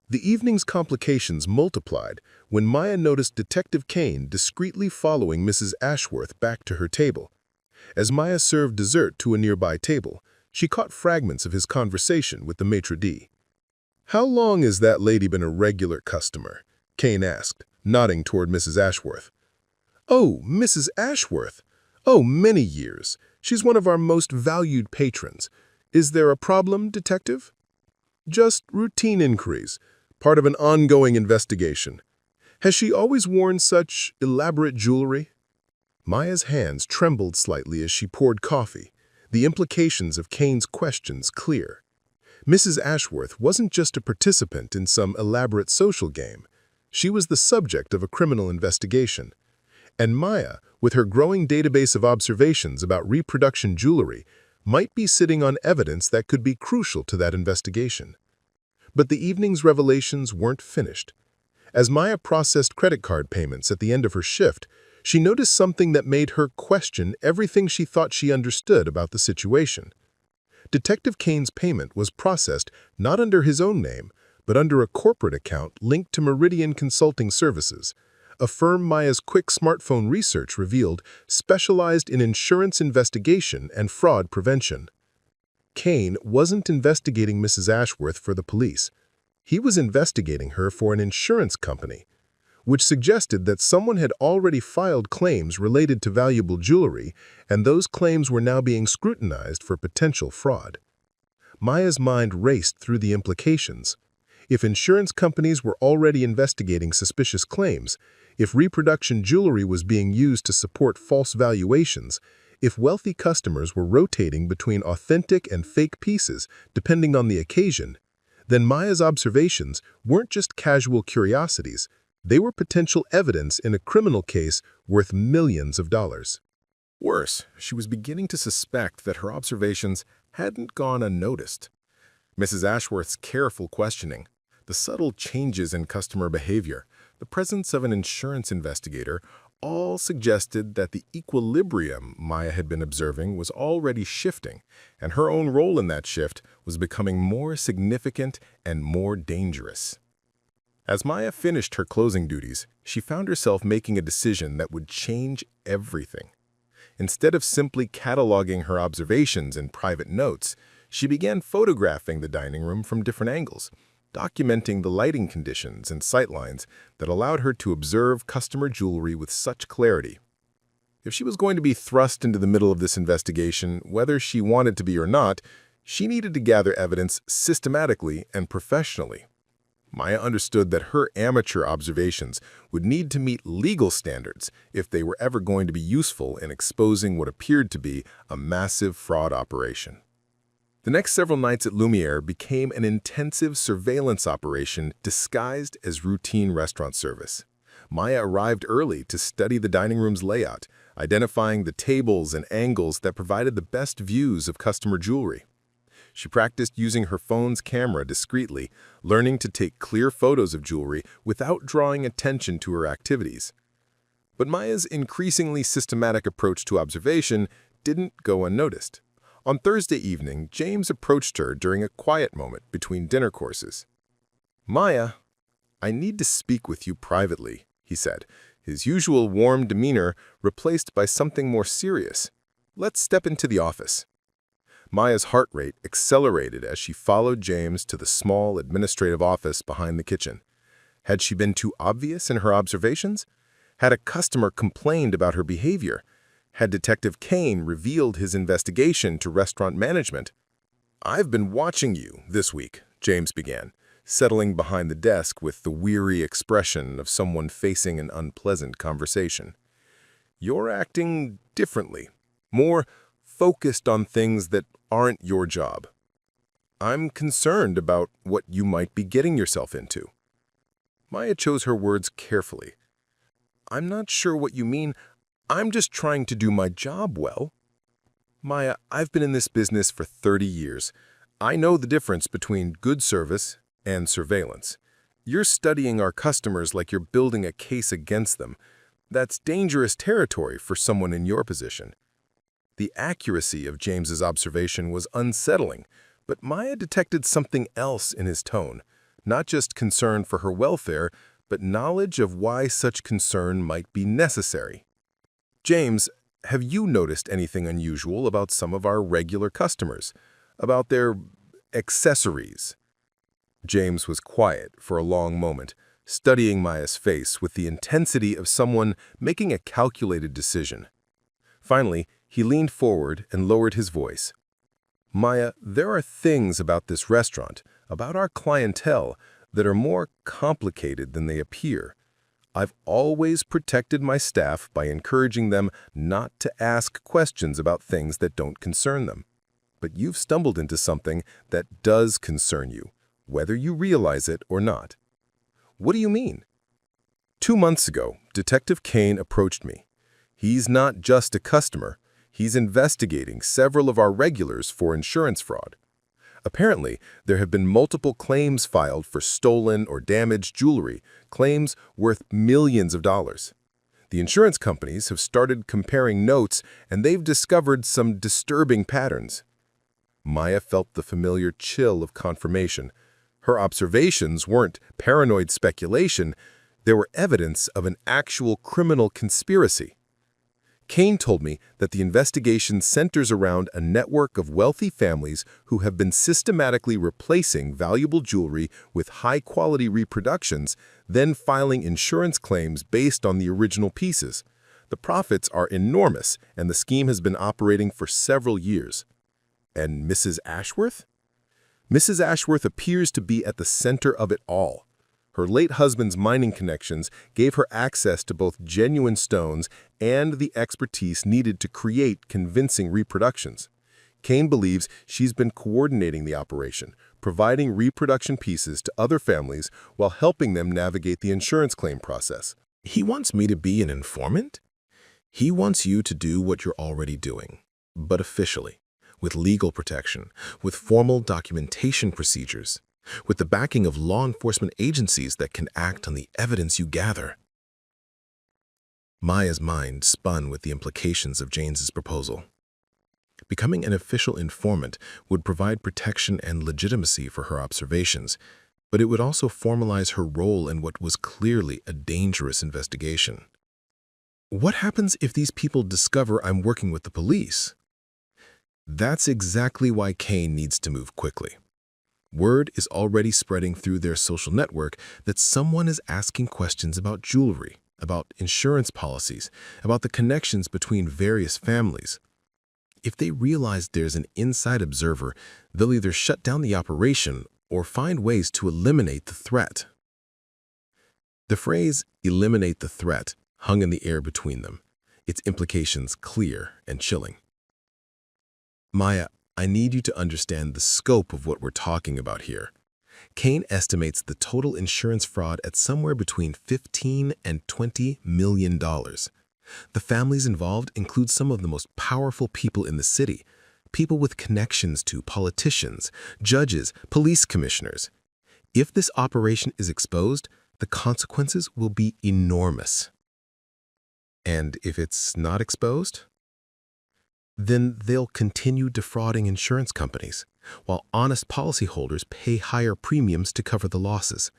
The evening's complications multiplied when Maya noticed Detective Kane discreetly following Mrs. Ashworth back to her table. As Maya served dessert to a nearby table, she caught fragments of his conversation with the maitre d'. "How long has that lady been a regular customer?" Kane asked, nodding toward Mrs. Ashworth. "Oh, Mrs. Ashworth. Oh, many years. She's one of our most valued patrons. Is there a problem, Detective?" "Just routine inquiries, part of an ongoing investigation. Has she always worn such elaborate jewelry?" Maya's hands trembled slightly as she poured coffee, the implications of Kane's questions clear. Mrs. Ashworth wasn't just a participant in some elaborate social game. She was the subject of a criminal investigation. And Maya, with her growing database of observations about reproduction jewelry, might be sitting on evidence that could be crucial to that investigation. But the evening's revelations weren't finished. As Maya processed credit card payments at the end of her shift, she noticed something that made her question everything she thought she understood about the situation. Detective Kane's payment was processed not under his own name, but under a corporate account linked to Meridian Consulting Services, a firm Maya's quick smartphone research revealed specialized in insurance investigation and fraud prevention. Kane wasn't investigating Mrs. Ashworth for the police. He was investigating her for an insurance company, which suggested that someone had already filed claims related to valuable jewelry, and those claims were now being scrutinized for potential fraud. Maya's mind raced through the implications. If insurance companies were already investigating suspicious claims, if reproduction jewelry was being used to support false valuations, if wealthy customers were rotating between authentic and fake pieces depending on the occasion, then Maya's observations weren't just casual curiosities, they were potential evidence in a criminal case worth millions of dollars. Worse, she was beginning to suspect that her observations hadn't gone unnoticed. Mrs. Ashworth's careful questioning, the subtle changes in customer behavior, the presence of an insurance investigator, all suggested that the equilibrium Maya had been observing was already shifting, and her own role in that shift was becoming more significant and more dangerous. As Maya finished her closing duties, she found herself making a decision that would change everything. Instead of simply cataloging her observations in private notes, she began photographing the dining room from different angles, documenting the lighting conditions and sightlines that allowed her to observe customer jewelry with such clarity. If she was going to be thrust into the middle of this investigation, whether she wanted to be or not, she needed to gather evidence systematically and professionally. Maya understood that her amateur observations would need to meet legal standards if they were ever going to be useful in exposing what appeared to be a massive fraud operation. The next several nights at Lumière became an intensive surveillance operation disguised as routine restaurant service. Maya arrived early to study the dining room's layout, identifying the tables and angles that provided the best views of customer jewelry. She practiced using her phone's camera discreetly, learning to take clear photos of jewelry without drawing attention to her activities. But Maya's increasingly systematic approach to observation didn't go unnoticed. On Thursday evening, James approached her during a quiet moment between dinner courses. "Maya, I need to speak with you privately," he said, his usual warm demeanor replaced by something more serious. "Let's step into the office." Maya's heart rate accelerated as she followed James to the small administrative office behind the kitchen. Had she been too obvious in her observations? Had a customer complained about her behavior? Had Detective Kane revealed his investigation to restaurant management? "I've been watching you this week," James began, settling behind the desk with the weary expression of someone facing an unpleasant conversation. "You're acting differently, more focused on things that aren't your job. I'm concerned about what you might be getting yourself into." Maya chose her words carefully. "I'm not sure what you mean. I'm just trying to do my job well." "Maya, I've been in this business for 30 years. I know the difference between good service and surveillance. You're studying our customers like you're building a case against them. That's dangerous territory for someone in your position." The accuracy of James's observation was unsettling, but Maya detected something else in his tone, not just concern for her welfare, but knowledge of why such concern might be necessary. "James, have you noticed anything unusual about some of our regular customers? About their accessories?" James was quiet for a long moment, studying Maya's face with the intensity of someone making a calculated decision. Finally, he leaned forward and lowered his voice. "Maya, there are things about this restaurant, about our clientele, that are more complicated than they appear. I've always protected my staff by encouraging them not to ask questions about things that don't concern them. but you've stumbled into something that does concern you, whether you realize it or not. What do you mean? 2 months ago, Detective Kane approached me. He's not just a customer. He's investigating several of our regulars for insurance fraud. Apparently, there have been multiple claims filed for stolen or damaged jewelry, claims worth millions of dollars. The insurance companies have started comparing notes, and they've discovered some disturbing patterns. Maya felt the familiar chill of confirmation. Her observations weren't paranoid speculation. They were evidence of an actual criminal conspiracy. Kane told me that the investigation centers around a network of wealthy families who have been systematically replacing valuable jewelry with high-quality reproductions, then filing insurance claims based on the original pieces. The profits are enormous, and the scheme has been operating for several years. And Mrs. Ashworth? Mrs. Ashworth appears to be at the center of it all. Her late husband's mining connections gave her access to both genuine stones and the expertise needed to create convincing reproductions. Kane believes she's been coordinating the operation, providing reproduction pieces to other families while helping them navigate the insurance claim process. He wants me to be an informant? He wants you to do what you're already doing, but officially, with legal protection, with formal documentation procedures, with the backing of law enforcement agencies that can act on the evidence you gather. Maya's mind spun with the implications of James's proposal. Becoming an official informant would provide protection and legitimacy for her observations, but it would also formalize her role in what was clearly a dangerous investigation. What happens if these people discover I'm working with the police? That's exactly why Kane needs to move quickly. Word is already spreading through their social network that someone is asking questions about jewelry, about insurance policies, about the connections between various families. If they realize there's an inside observer, they'll either shut down the operation or find ways to eliminate the threat. The phrase, "eliminate the threat," hung in the air between them, its implications clear and chilling. Maya, I need you to understand the scope of what we're talking about here. Kane estimates the total insurance fraud at somewhere between $15 and $20 million. The families involved include some of the most powerful people in the city, people with connections to politicians, judges, police commissioners. If this operation is exposed, the consequences will be enormous. And if it's not exposed? Then they'll continue defrauding insurance companies, while honest policyholders pay higher premiums to cover the losses.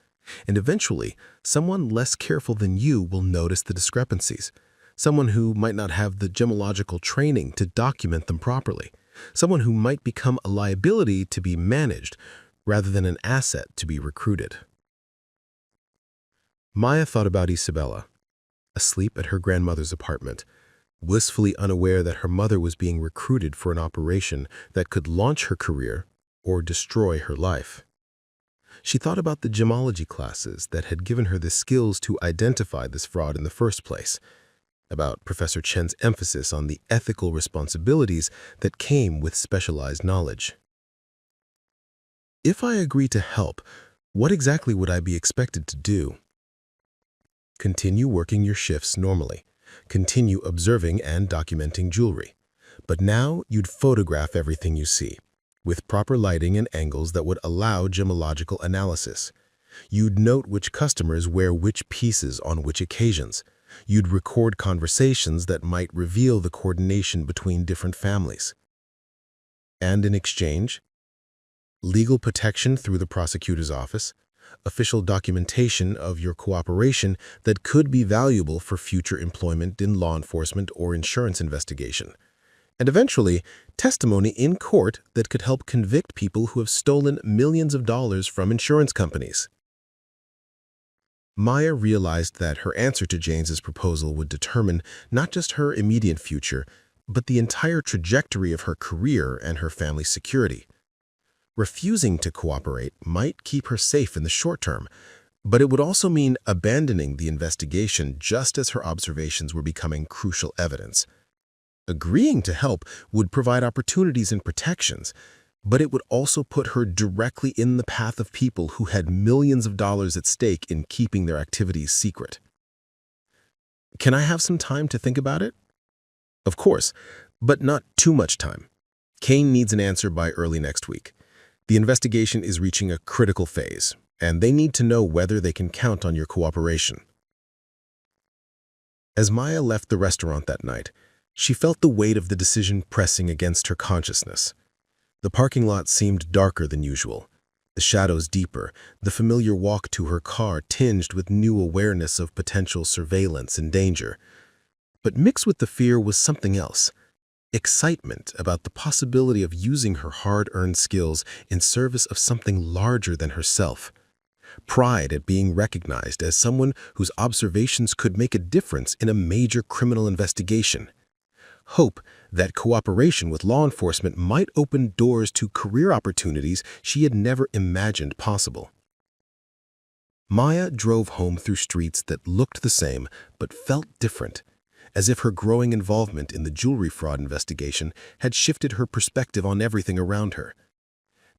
And eventually, someone less careful than you will notice the discrepancies, someone who might not have the gemological training to document them properly, someone who might become a liability to be managed rather than an asset to be recruited. Maya thought about Isabella, asleep at her grandmother's apartment, blissfully unaware that her mother was being recruited for an operation that could launch her career or destroy her life. She thought about the gemology classes that had given her the skills to identify this fraud in the first place, about Professor Chen's emphasis on the ethical responsibilities that came with specialized knowledge. If I agree to help, what exactly would I be expected to do? Continue working your shifts normally. Continue observing and documenting jewelry. But now you'd photograph everything you see, with proper lighting and angles that would allow gemological analysis. You'd note which customers wear which pieces on which occasions. You'd record conversations that might reveal the coordination between different families. And in exchange, legal protection through the prosecutor's office, official documentation of your cooperation that could be valuable for future employment in law enforcement or insurance investigation, and eventually, testimony in court that could help convict people who have stolen millions of dollars from insurance companies. Maya realized that her answer to James's proposal would determine not just her immediate future, but the entire trajectory of her career and her family's security. Refusing to cooperate might keep her safe in the short term, but it would also mean abandoning the investigation just as her observations were becoming crucial evidence. Agreeing to help would provide opportunities and protections, but it would also put her directly in the path of people who had millions of dollars at stake in keeping their activities secret. Can I have some time to think about it? Of course, but not too much time. Kane needs an answer by early next week. The investigation is reaching a critical phase, and they need to know whether they can count on your cooperation. As Maya left the restaurant that night, she felt the weight of the decision pressing against her consciousness. The parking lot seemed darker than usual, the shadows deeper, the familiar walk to her car tinged with new awareness of potential surveillance and danger. But mixed with the fear was something else. Excitement about the possibility of using her hard-earned skills in service of something larger than herself. Pride at being recognized as someone whose observations could make a difference in a major criminal investigation. Hope that cooperation with law enforcement might open doors to career opportunities she had never imagined possible. Maya drove home through streets that looked the same but felt different, as if her growing involvement in the jewelry fraud investigation had shifted her perspective on everything around her.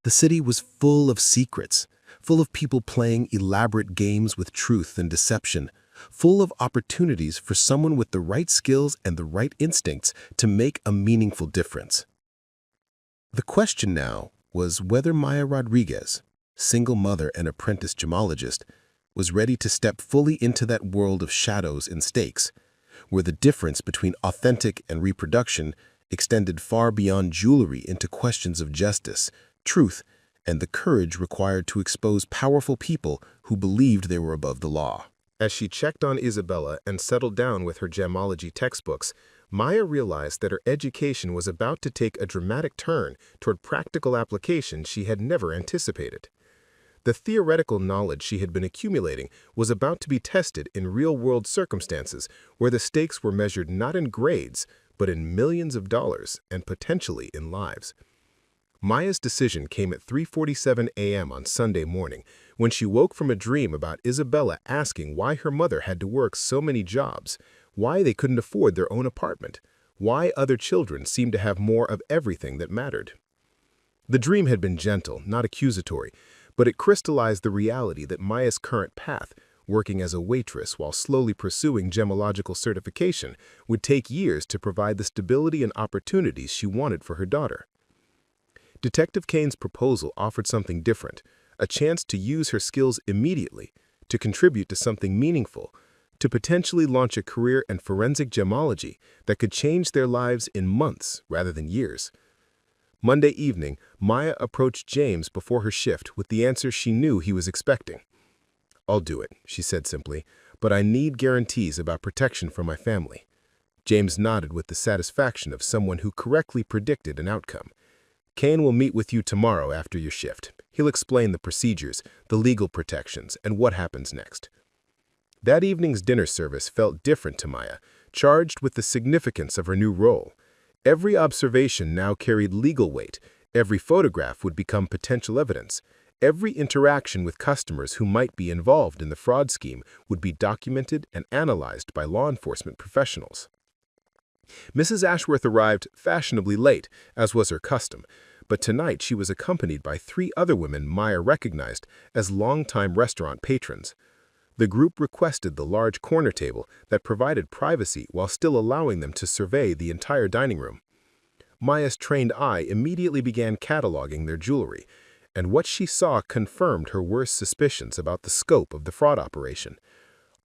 The city was full of secrets, full of people playing elaborate games with truth and deception, full of opportunities for someone with the right skills and the right instincts to make a meaningful difference. The question now was whether Maya Rodriguez, single mother and apprentice gemologist, was ready to step fully into that world of shadows and stakes, where the difference between authentic and reproduction extended far beyond jewelry into questions of justice, truth, and the courage required to expose powerful people who believed they were above the law. As she checked on Isabella and settled down with her gemology textbooks, Maya realized that her education was about to take a dramatic turn toward practical application she had never anticipated. The theoretical knowledge she had been accumulating was about to be tested in real-world circumstances where the stakes were measured not in grades, but in millions of dollars and potentially in lives. Maya's decision came at 3:47 a.m. on Sunday morning, when she woke from a dream about Isabella asking why her mother had to work so many jobs, why they couldn't afford their own apartment, why other children seemed to have more of everything that mattered. The dream had been gentle, not accusatory, but it crystallized the reality that Maya's current path, working as a waitress while slowly pursuing gemological certification, would take years to provide the stability and opportunities she wanted for her daughter. Detective Kane's proposal offered something different, a chance to use her skills immediately, to contribute to something meaningful, to potentially launch a career in forensic gemology that could change their lives in months rather than years. Monday evening, Maya approached James before her shift with the answer she knew he was expecting. "I'll do it," she said simply, "but I need guarantees about protection for my family." James nodded with the satisfaction of someone who correctly predicted an outcome. "Kane will meet with you tomorrow after your shift. He'll explain the procedures, the legal protections, and what happens next." That evening's dinner service felt different to Maya, charged with the significance of her new role. Every observation now carried legal weight, every photograph would become potential evidence, every interaction with customers who might be involved in the fraud scheme would be documented and analyzed by law enforcement professionals. Mrs. Ashworth arrived fashionably late, as was her custom, but tonight she was accompanied by 3 other women Maya recognized as longtime restaurant patrons. The group requested the large corner table that provided privacy while still allowing them to survey the entire dining room. Maya's trained eye immediately began cataloging their jewelry, and what she saw confirmed her worst suspicions about the scope of the fraud operation.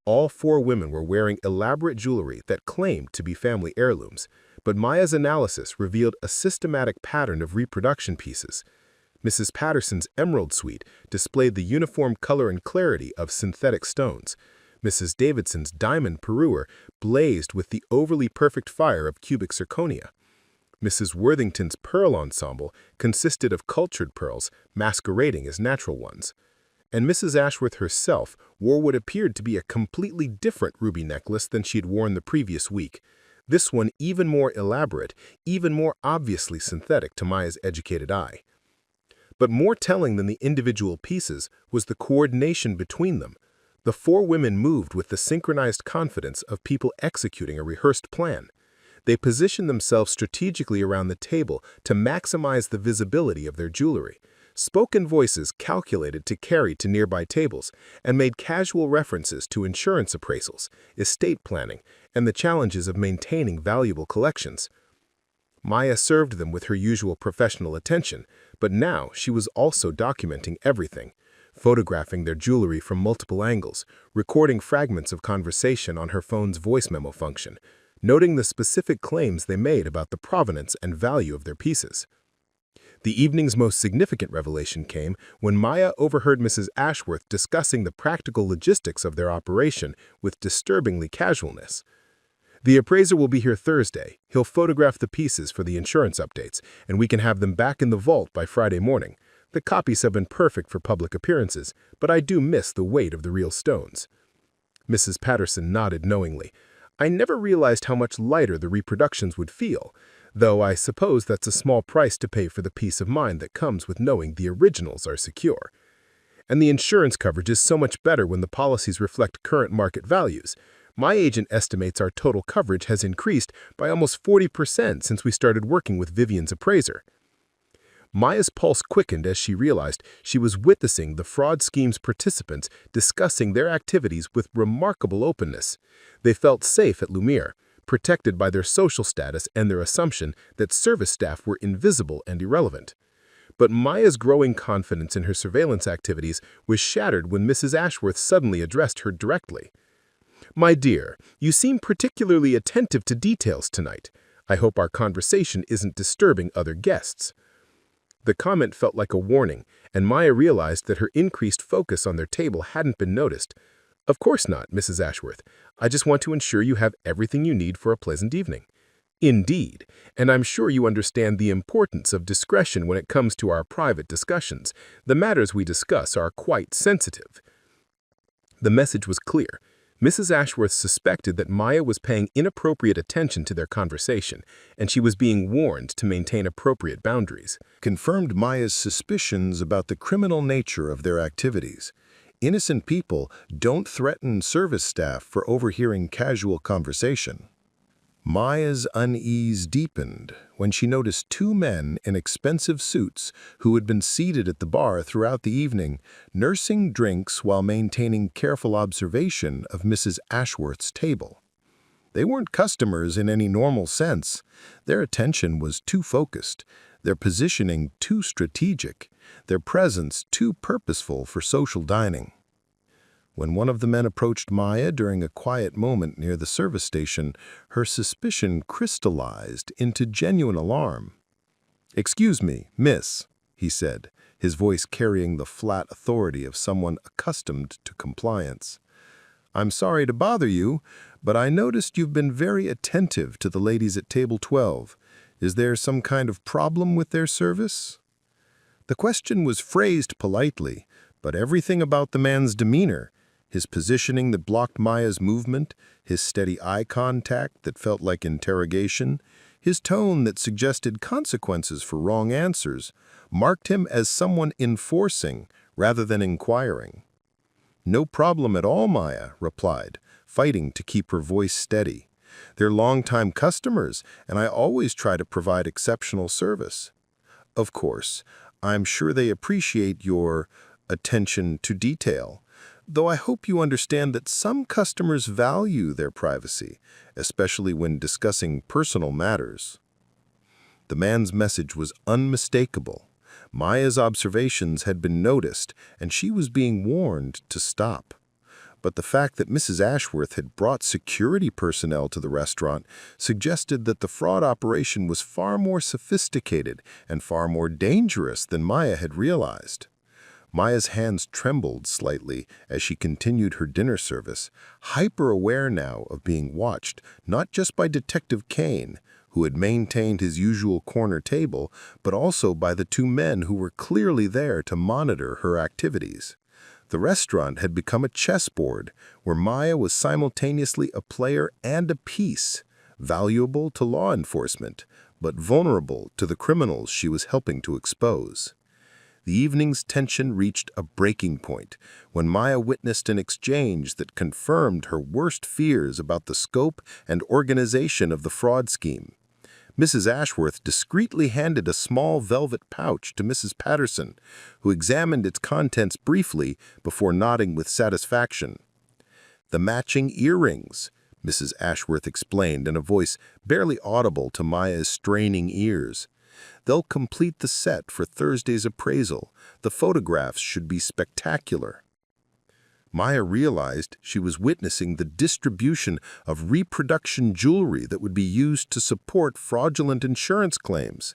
All 4 women were wearing elaborate jewelry that claimed to be family heirlooms, but Maya's analysis revealed a systematic pattern of reproduction pieces. Mrs. Patterson's emerald suite displayed the uniform color and clarity of synthetic stones. Mrs. Davidson's diamond parure blazed with the overly perfect fire of cubic zirconia. Mrs. Worthington's pearl ensemble consisted of cultured pearls masquerading as natural ones. And Mrs. Ashworth herself wore what appeared to be a completely different ruby necklace than she had worn the previous week. This one even more elaborate, even more obviously synthetic to Maya's educated eye. But more telling than the individual pieces was the coordination between them. The 4 women moved with the synchronized confidence of people executing a rehearsed plan. They positioned themselves strategically around the table to maximize the visibility of their jewelry. Spoken voices calculated to carry to nearby tables and made casual references to insurance appraisals, estate planning, and the challenges of maintaining valuable collections. Maya served them with her usual professional attention, but now she was also documenting everything, photographing their jewelry from multiple angles, recording fragments of conversation on her phone's voice memo function, noting the specific claims they made about the provenance and value of their pieces. The evening's most significant revelation came when Maya overheard Mrs. Ashworth discussing the practical logistics of their operation with disturbingly casualness. "The appraiser will be here Thursday. He'll photograph the pieces for the insurance updates, and we can have them back in the vault by Friday morning. The copies have been perfect for public appearances, but I do miss the weight of the real stones." Mrs. Patterson nodded knowingly. "I never realized how much lighter the reproductions would feel, though I suppose that's a small price to pay for the peace of mind that comes with knowing the originals are secure. And the insurance coverage is so much better when the policies reflect current market values. My agent estimates our total coverage has increased by almost 40% since we started working with Vivian's appraiser." Maya's pulse quickened as she realized she was witnessing the fraud scheme's participants discussing their activities with remarkable openness. They felt safe at Lumière, protected by their social status and their assumption that service staff were invisible and irrelevant. But Maya's growing confidence in her surveillance activities was shattered when Mrs. Ashworth suddenly addressed her directly. "My dear, you seem particularly attentive to details tonight. I hope our conversation isn't disturbing other guests." The comment felt like a warning, and Maya realized that her increased focus on their table hadn't been noticed. "Of course not, Mrs. Ashworth. I just want to ensure you have everything you need for a pleasant evening." "Indeed, and I'm sure you understand the importance of discretion when it comes to our private discussions. The matters we discuss are quite sensitive." The message was clear. Mrs. Ashworth suspected that Maya was paying inappropriate attention to their conversation, and she was being warned to maintain appropriate boundaries. Confirmed Maya's suspicions about the criminal nature of their activities. Innocent people don't threaten service staff for overhearing casual conversation. Maya's unease deepened when she noticed two men in expensive suits who had been seated at the bar throughout the evening, nursing drinks while maintaining careful observation of Mrs. Ashworth's table. They weren't customers in any normal sense. Their attention was too focused, their positioning too strategic, their presence too purposeful for social dining. When one of the men approached Maya during a quiet moment near the service station, her suspicion crystallized into genuine alarm. "Excuse me, miss," he said, his voice carrying the flat authority of someone accustomed to compliance. "I'm sorry to bother you, but I noticed you've been very attentive to the ladies at table 12. Is there some kind of problem with their service?" The question was phrased politely, but everything about the man's demeanor, his positioning that blocked Maya's movement, his steady eye contact that felt like interrogation, his tone that suggested consequences for wrong answers, marked him as someone enforcing rather than inquiring. "No problem at all," Maya replied, fighting to keep her voice steady. "They're longtime customers, and I always try to provide exceptional service. Of course, I'm sure they appreciate your attention to detail, though I hope you understand that some customers value their privacy, especially when discussing personal matters." The man's message was unmistakable. Maya's observations had been noticed, and she was being warned to stop. But the fact that Mrs. Ashworth had brought security personnel to the restaurant suggested that the fraud operation was far more sophisticated and far more dangerous than Maya had realized. Maya's hands trembled slightly as she continued her dinner service, hyper-aware now of being watched not just by Detective Kane, who had maintained his usual corner table, but also by the two men who were clearly there to monitor her activities. The restaurant had become a chessboard where Maya was simultaneously a player and a piece, valuable to law enforcement, but vulnerable to the criminals she was helping to expose. The evening's tension reached a breaking point when Maya witnessed an exchange that confirmed her worst fears about the scope and organization of the fraud scheme. Mrs. Ashworth discreetly handed a small velvet pouch to Mrs. Patterson, who examined its contents briefly before nodding with satisfaction. "The matching earrings," Mrs. Ashworth explained in a voice barely audible to Maya's straining ears. "They'll complete the set for Thursday's appraisal. The photographs should be spectacular." Maya realized she was witnessing the distribution of reproduction jewelry that would be used to support fraudulent insurance claims.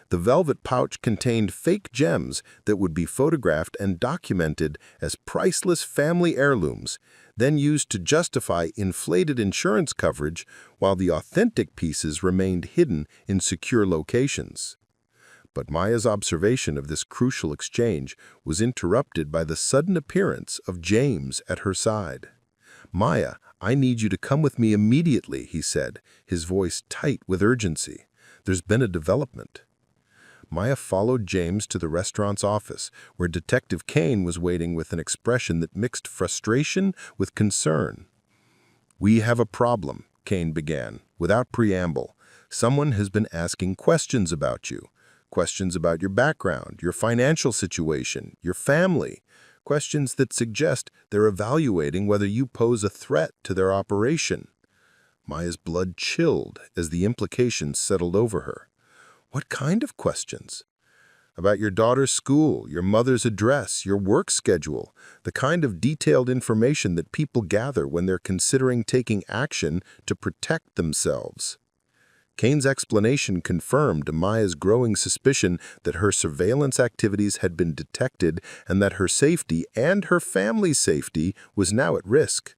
The velvet pouch contained fake gems that would be photographed and documented as priceless family heirlooms, then used to justify inflated insurance coverage while the authentic pieces remained hidden in secure locations. But Maya's observation of this crucial exchange was interrupted by the sudden appearance of James at her side. "Maya, I need you to come with me immediately," he said, his voice tight with urgency. "There's been a development." Maya followed James to the restaurant's office, where Detective Kane was waiting with an expression that mixed frustration with concern. "We have a problem," Kane began, without preamble. "Someone has been asking questions about you. Questions about your background, your financial situation, your family. Questions that suggest they're evaluating whether you pose a threat to their operation." Maya's blood chilled as the implications settled over her. "What kind of questions?" "About your daughter's school, your mother's address, your work schedule, the kind of detailed information that people gather when they're considering taking action to protect themselves." Kane's explanation confirmed Maya's growing suspicion that her surveillance activities had been detected and that her safety and her family's safety was now at risk.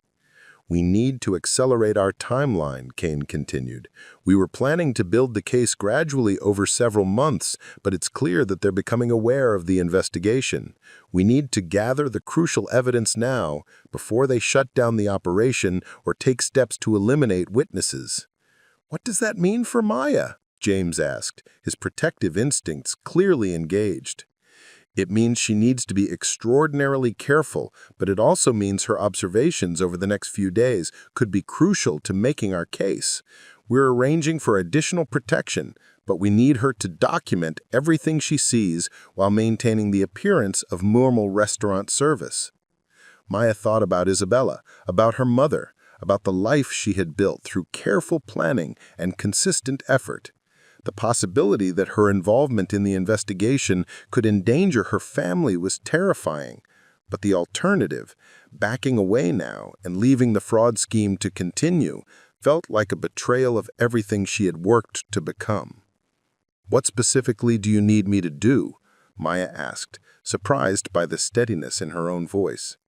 "We need to accelerate our timeline," Kane continued. "We were planning to build the case gradually over several months, but it's clear that they're becoming aware of the investigation. We need to gather the crucial evidence now, before they shut down the operation or take steps to eliminate witnesses." "What does that mean for Maya?" James asked, his protective instincts clearly engaged. "It means she needs to be extraordinarily careful, but it also means her observations over the next few days could be crucial to making our case. We're arranging for additional protection, but we need her to document everything she sees while maintaining the appearance of normal restaurant service." Maya thought about Isabella, about her mother, about the life she had built through careful planning and consistent effort. The possibility that her involvement in the investigation could endanger her family was terrifying. But the alternative, backing away now and leaving the fraud scheme to continue, felt like a betrayal of everything she had worked to become. "What specifically do you need me to do?" Maya asked, surprised by the steadiness in her own voice.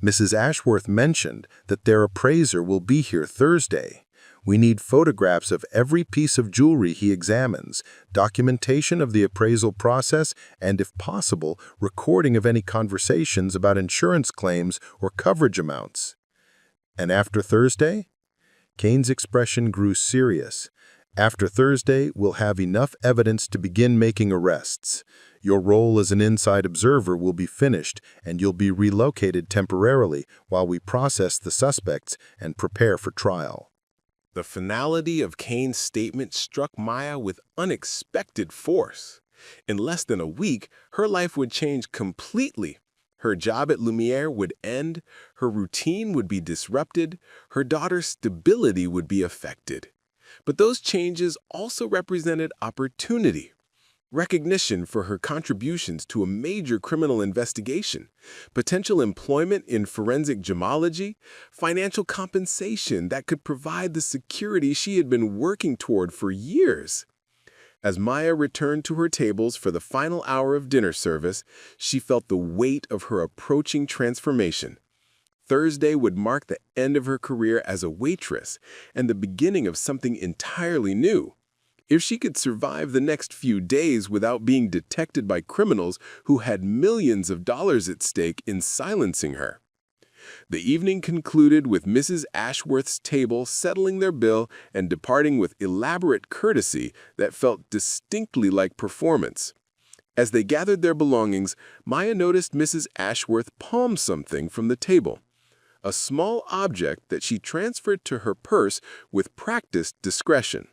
"Mrs. Ashworth mentioned that their appraiser will be here Thursday. We need photographs of every piece of jewelry he examines, documentation of the appraisal process, and, if possible, recording of any conversations about insurance claims or coverage amounts." "And after Thursday?" Kane's expression grew serious. "After Thursday, we'll have enough evidence to begin making arrests. Your role as an inside observer will be finished, and you'll be relocated temporarily while we process the suspects and prepare for trial." The finality of Kane's statement struck Maya with unexpected force. In less than a week, her life would change completely. Her job at Lumière would end, her routine would be disrupted, her daughter's stability would be affected. But those changes also represented opportunity. Recognition for her contributions to a major criminal investigation, potential employment in forensic gemology, financial compensation that could provide the security she had been working toward for years. As Maya returned to her tables for the final hour of dinner service, she felt the weight of her approaching transformation. Thursday would mark the end of her career as a waitress and the beginning of something entirely new. If she could survive the next few days without being detected by criminals who had millions of dollars at stake in silencing her. The evening concluded with Mrs. Ashworth's table settling their bill and departing with elaborate courtesy that felt distinctly like performance. As they gathered their belongings, Maya noticed Mrs. Ashworth palm something from the table, a small object that she transferred to her purse with practiced discretion.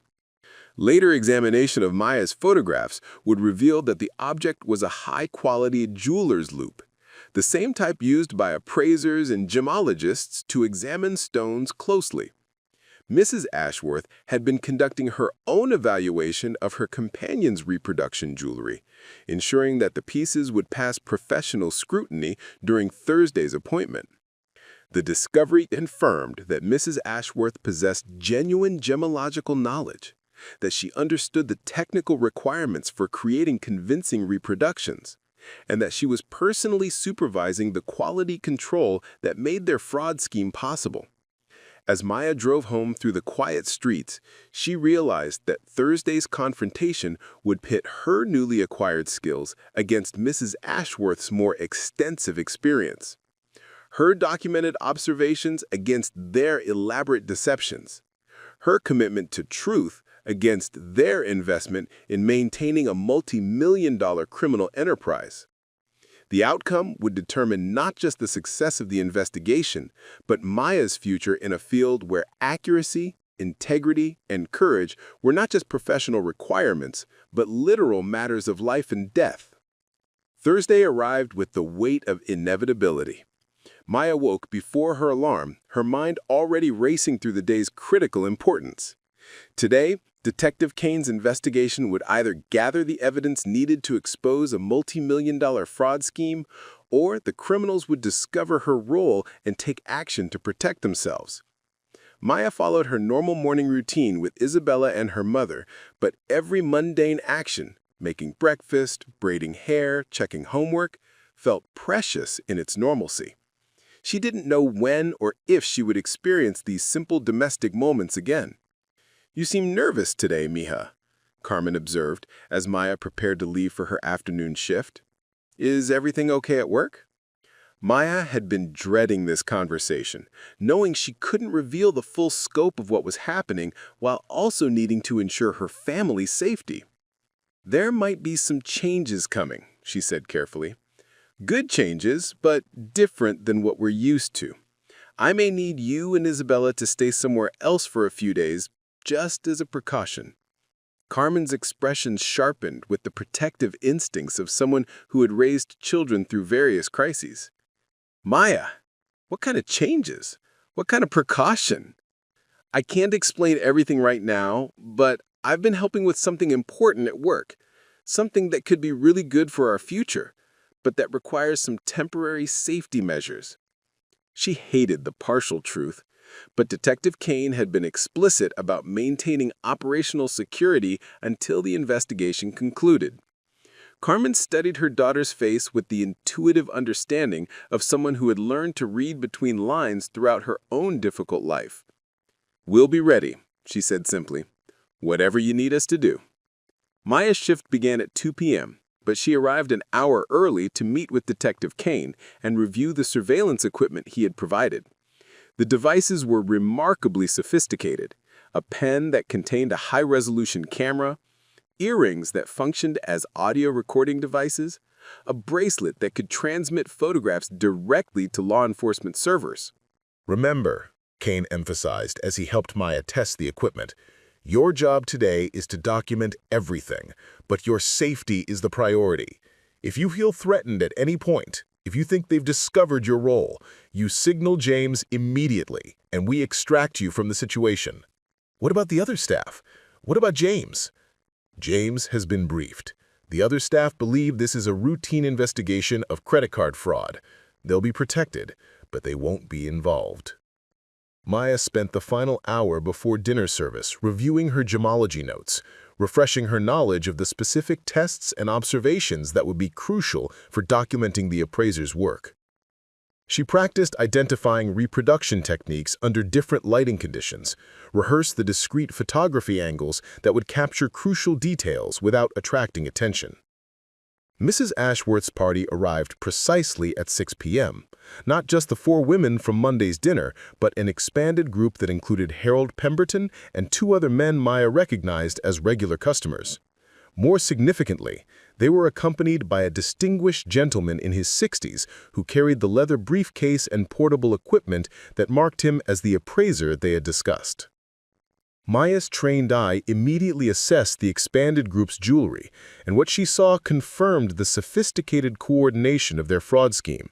Later examination of Maya's photographs would reveal that the object was a high-quality jeweler's loupe, the same type used by appraisers and gemologists to examine stones closely. Mrs. Ashworth had been conducting her own evaluation of her companion's reproduction jewelry, ensuring that the pieces would pass professional scrutiny during Thursday's appointment. The discovery confirmed that Mrs. Ashworth possessed genuine gemological knowledge, that she understood the technical requirements for creating convincing reproductions, and that she was personally supervising the quality control that made their fraud scheme possible. As Maya drove home through the quiet streets, she realized that Thursday's confrontation would pit her newly acquired skills against Mrs. Ashworth's more extensive experience. Her documented observations against their elaborate deceptions. Her commitment to truth against their investment in maintaining a multi-million-dollar criminal enterprise. The outcome would determine not just the success of the investigation, but Maya's future in a field where accuracy, integrity, and courage were not just professional requirements, but literal matters of life and death. Thursday arrived with the weight of inevitability. Maya woke before her alarm, her mind already racing through the day's critical importance. Today, Detective Kane's investigation would either gather the evidence needed to expose a multi-million-dollar fraud scheme, or the criminals would discover her role and take action to protect themselves. Maya followed her normal morning routine with Isabella and her mother, but every mundane action, making breakfast, braiding hair, checking homework, felt precious in its normalcy. She didn't know when or if she would experience these simple domestic moments again. "You seem nervous today, mija," Carmen observed as Maya prepared to leave for her afternoon shift. "Is everything okay at work?" Maya had been dreading this conversation, knowing she couldn't reveal the full scope of what was happening while also needing to ensure her family's safety. "There might be some changes coming," she said carefully. "Good changes, but different than what we're used to. I may need you and Isabella to stay somewhere else for a few days, just as a precaution." Carmen's expression sharpened with the protective instincts of someone who had raised children through various crises. "Maya, what kind of changes? What kind of precaution?" "I can't explain everything right now, but I've been helping with something important at work, something that could be really good for our future, but that requires some temporary safety measures." She hated the partial truth, but Detective Kane had been explicit about maintaining operational security until the investigation concluded. Carmen studied her daughter's face with the intuitive understanding of someone who had learned to read between lines throughout her own difficult life. "We'll be ready," she said simply. "Whatever you need us to do." Maya's shift began at 2 p.m., but she arrived an hour early to meet with Detective Kane and review the surveillance equipment he had provided. The devices were remarkably sophisticated: a pen that contained a high-resolution camera, earrings that functioned as audio recording devices, a bracelet that could transmit photographs directly to law enforcement servers. "Remember," Kane emphasized as he helped Maya test the equipment, "your job today is to document everything, but your safety is the priority. If you feel threatened at any point, if you think they've discovered your role, you signal James immediately, and we extract you from the situation." "What about the other staff? What about James?" "James has been briefed. The other staff believe this is a routine investigation of credit card fraud. They'll be protected, but they won't be involved." Maya spent the final hour before dinner service reviewing her gemology notes, refreshing her knowledge of the specific tests and observations that would be crucial for documenting the appraiser's work. She practiced identifying reproduction techniques under different lighting conditions, rehearsed the discrete photography angles that would capture crucial details without attracting attention. Mrs. Ashworth's party arrived precisely at 6 p.m., not just the 4 women from Monday's dinner, but an expanded group that included Harold Pemberton and 2 other men Maya recognized as regular customers. More significantly, they were accompanied by a distinguished gentleman in his 60s who carried the leather briefcase and portable equipment that marked him as the appraiser they had discussed. Maya's trained eye immediately assessed the expanded group's jewelry, and what she saw confirmed the sophisticated coordination of their fraud scheme.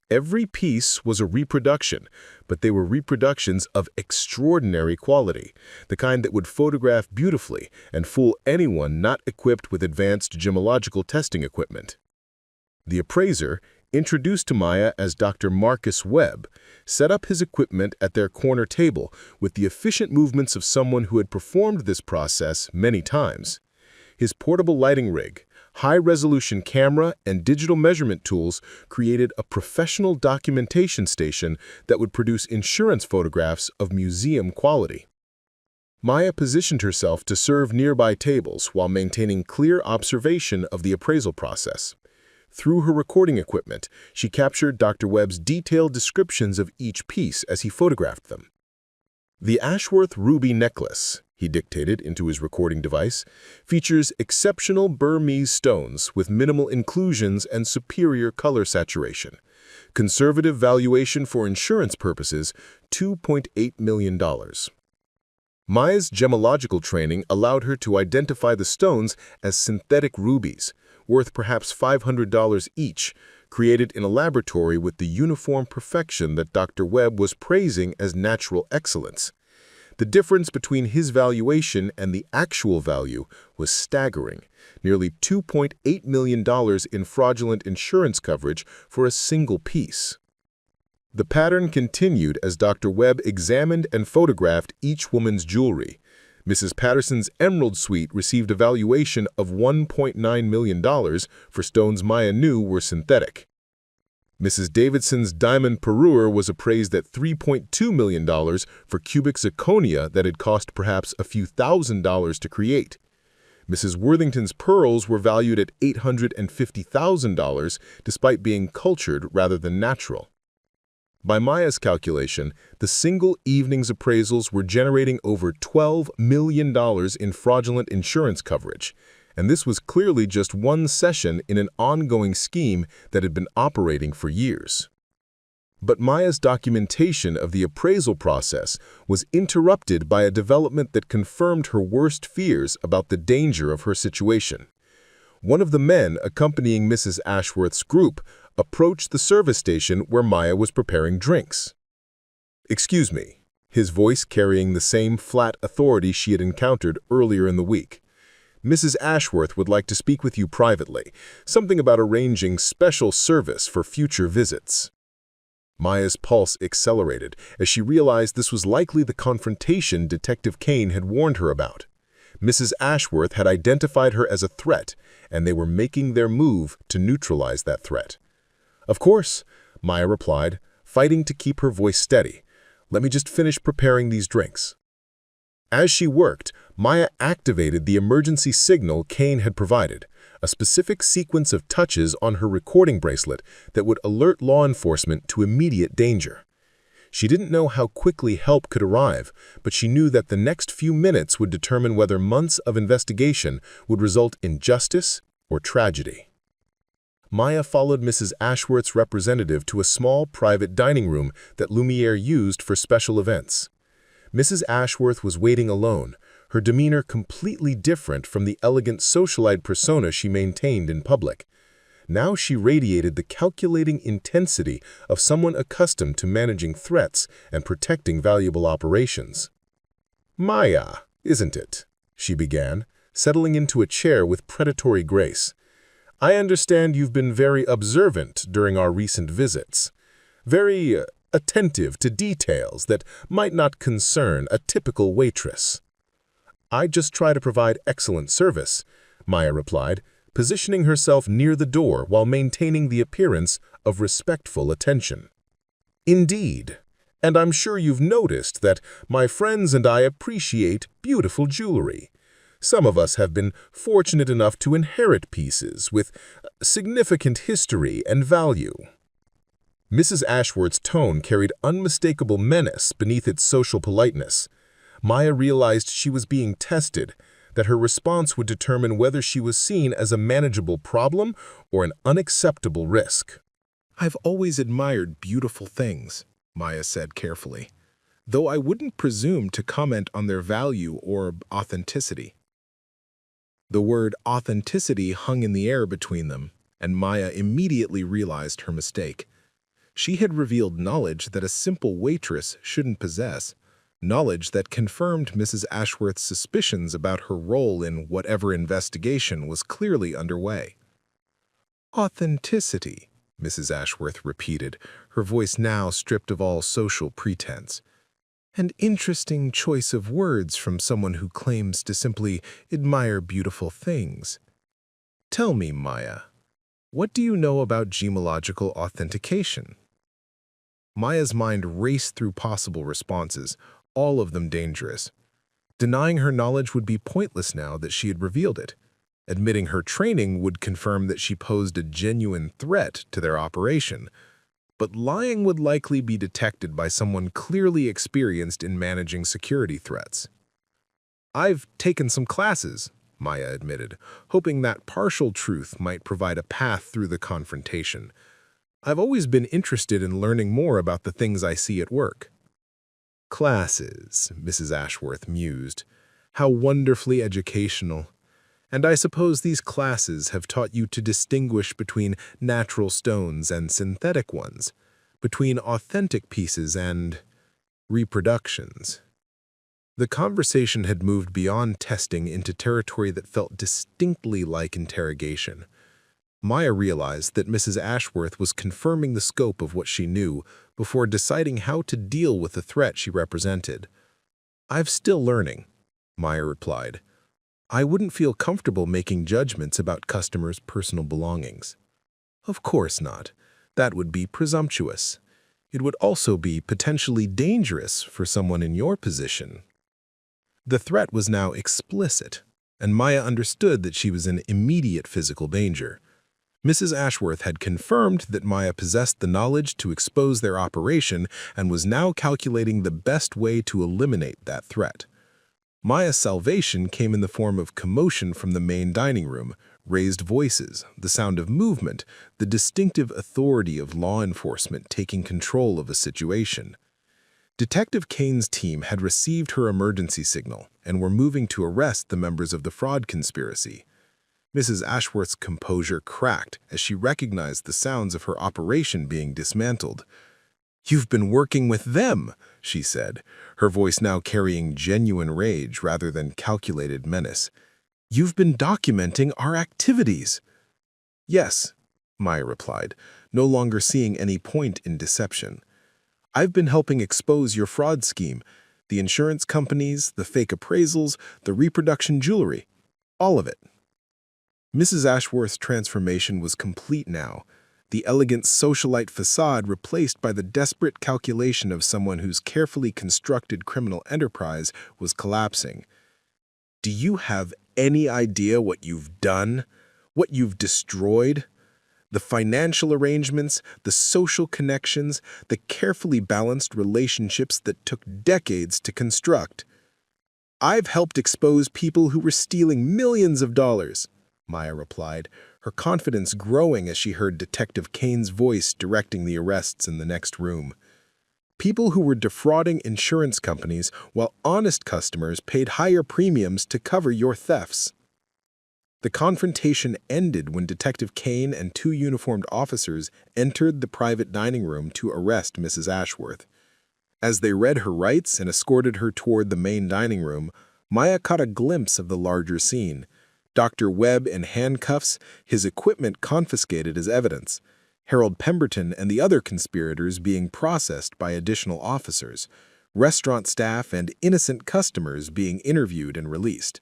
Every piece was a reproduction, but they were reproductions of extraordinary quality, the kind that would photograph beautifully and fool anyone not equipped with advanced gemological testing equipment. The appraiser, introduced to Maya as Dr. Marcus Webb, set up his equipment at their corner table with the efficient movements of someone who had performed this process many times. His portable lighting rig, high-resolution camera, and digital measurement tools created a professional documentation station that would produce insurance photographs of museum quality. Maya positioned herself to serve nearby tables while maintaining clear observation of the appraisal process. Through her recording equipment, she captured Dr. Webb's detailed descriptions of each piece as he photographed them. "The Ashworth ruby necklace," he dictated into his recording device, "features exceptional Burmese stones with minimal inclusions and superior color saturation. Conservative valuation for insurance purposes, $2.8 million. Maya's gemological training allowed her to identify the stones as synthetic rubies, worth perhaps $500 each, created in a laboratory with the uniform perfection that Dr. Webb was praising as natural excellence. The difference between his valuation and the actual value was staggering, nearly $2.8 million in fraudulent insurance coverage for a single piece." The pattern continued as Dr. Webb examined and photographed each woman's jewelry. Mrs. Patterson's emerald suite received a valuation of $1.9 million for stones Maya knew were synthetic. Mrs. Davidson's diamond parure was appraised at $3.2 million for cubic zirconia that had cost perhaps a few $1,000s to create. Mrs. Worthington's pearls were valued at $850,000 despite being cultured rather than natural. By Maya's calculation, the single evening's appraisals were generating over $12 million in fraudulent insurance coverage, and this was clearly just one session in an ongoing scheme that had been operating for years. But Maya's documentation of the appraisal process was interrupted by a development that confirmed her worst fears about the danger of her situation. One of the men accompanying Mrs. Ashworth's group approached the service station where Maya was preparing drinks. "Excuse me," his voice carrying the same flat authority she had encountered earlier in the week. "Mrs. Ashworth would like to speak with you privately, something about arranging special service for future visits." Maya's pulse accelerated as she realized this was likely the confrontation Detective Kane had warned her about. Mrs. Ashworth had identified her as a threat, and they were making their move to neutralize that threat. "Of course," Maya replied, fighting to keep her voice steady. "Let me just finish preparing these drinks." As she worked, Maya activated the emergency signal Kane had provided, a specific sequence of touches on her recording bracelet that would alert law enforcement to immediate danger. She didn't know how quickly help could arrive, but she knew that the next few minutes would determine whether months of investigation would result in justice or tragedy. Maya followed Mrs. Ashworth's representative to a small private dining room that Lumière used for special events. Mrs. Ashworth was waiting alone, her demeanor completely different from the elegant socialite persona she maintained in public. Now she radiated the calculating intensity of someone accustomed to managing threats and protecting valuable operations. "Maya, isn't it?" she began, settling into a chair with predatory grace. "I understand you've been very observant during our recent visits. Very attentive to details that might not concern a typical waitress." "I just try to provide excellent service," Maya replied, positioning herself near the door while maintaining the appearance of respectful attention. "Indeed, and I'm sure you've noticed that my friends and I appreciate beautiful jewelry. Some of us have been fortunate enough to inherit pieces with significant history and value." Mrs. Ashworth's tone carried unmistakable menace beneath its social politeness. Maya realized she was being tested, that her response would determine whether she was seen as a manageable problem or an unacceptable risk. "I've always admired beautiful things," Maya said carefully, "though I wouldn't presume to comment on their value or authenticity." The word authenticity hung in the air between them, and Maya immediately realized her mistake. She had revealed knowledge that a simple waitress shouldn't possess, knowledge that confirmed Mrs. Ashworth's suspicions about her role in whatever investigation was clearly underway. "Authenticity," Mrs. Ashworth repeated, her voice now stripped of all social pretense. "An interesting choice of words from someone who claims to simply admire beautiful things. Tell me, Maya, what do you know about gemological authentication?" Maya's mind raced through possible responses, all of them dangerous. Denying her knowledge would be pointless now that she had revealed it. Admitting her training would confirm that she posed a genuine threat to their operation. But lying would likely be detected by someone clearly experienced in managing security threats. "I've taken some classes," Maya admitted, hoping that partial truth might provide a path through the confrontation. "I've always been interested in learning more about the things I see at work." "Classes," Mrs. Ashworth mused. "How wonderfully educational. And I suppose these classes have taught you to distinguish between natural stones and synthetic ones, between authentic pieces and reproductions." The conversation had moved beyond testing into territory that felt distinctly like interrogation. Maya realized that Mrs. Ashworth was confirming the scope of what she knew before deciding how to deal with the threat she represented. "I'm still learning," Maya replied. "I wouldn't feel comfortable making judgments about customers' personal belongings." "Of course not. That would be presumptuous. It would also be potentially dangerous for someone in your position." The threat was now explicit, and Maya understood that she was in immediate physical danger. Mrs. Ashworth had confirmed that Maya possessed the knowledge to expose their operation and was now calculating the best way to eliminate that threat. Maya's salvation came in the form of commotion from the main dining room, raised voices, the sound of movement, the distinctive authority of law enforcement taking control of a situation. Detective Kane's team had received her emergency signal and were moving to arrest the members of the fraud conspiracy. Mrs. Ashworth's composure cracked as she recognized the sounds of her operation being dismantled. "You've been working with them," she said, her voice now carrying genuine rage rather than calculated menace. "You've been documenting our activities." "Yes," Maya replied, no longer seeing any point in deception. "I've been helping expose your fraud scheme, the insurance companies, the fake appraisals, the reproduction jewelry, all of it." Mrs. Ashworth's transformation was complete now, the elegant socialite facade replaced by the desperate calculation of someone whose carefully constructed criminal enterprise was collapsing. "Do you have any idea what you've done? What you've destroyed? The financial arrangements, the social connections, the carefully balanced relationships that took decades to construct. I've helped expose people who were stealing millions of dollars," Maya replied, her confidence growing as she heard Detective Kane's voice directing the arrests in the next room. "People who were defrauding insurance companies while honest customers paid higher premiums to cover your thefts." The confrontation ended when Detective Kane and two uniformed officers entered the private dining room to arrest Mrs. Ashworth. As they read her rights and escorted her toward the main dining room, Maya caught a glimpse of the larger scene. Dr. Webb in handcuffs, his equipment confiscated as evidence. Harold Pemberton and the other conspirators being processed by additional officers. Restaurant staff and innocent customers being interviewed and released.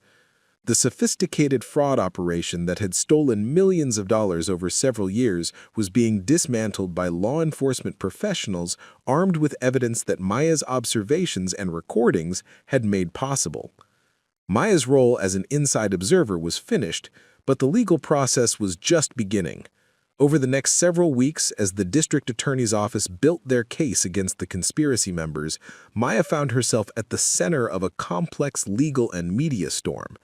The sophisticated fraud operation that had stolen millions of dollars over several years was being dismantled by law enforcement professionals armed with evidence that Maya's observations and recordings had made possible. Maya's role as an inside observer was finished, but the legal process was just beginning. Over the next several weeks, as the district attorney's office built their case against the conspiracy members, Maya found herself at the center of a complex legal and media storm.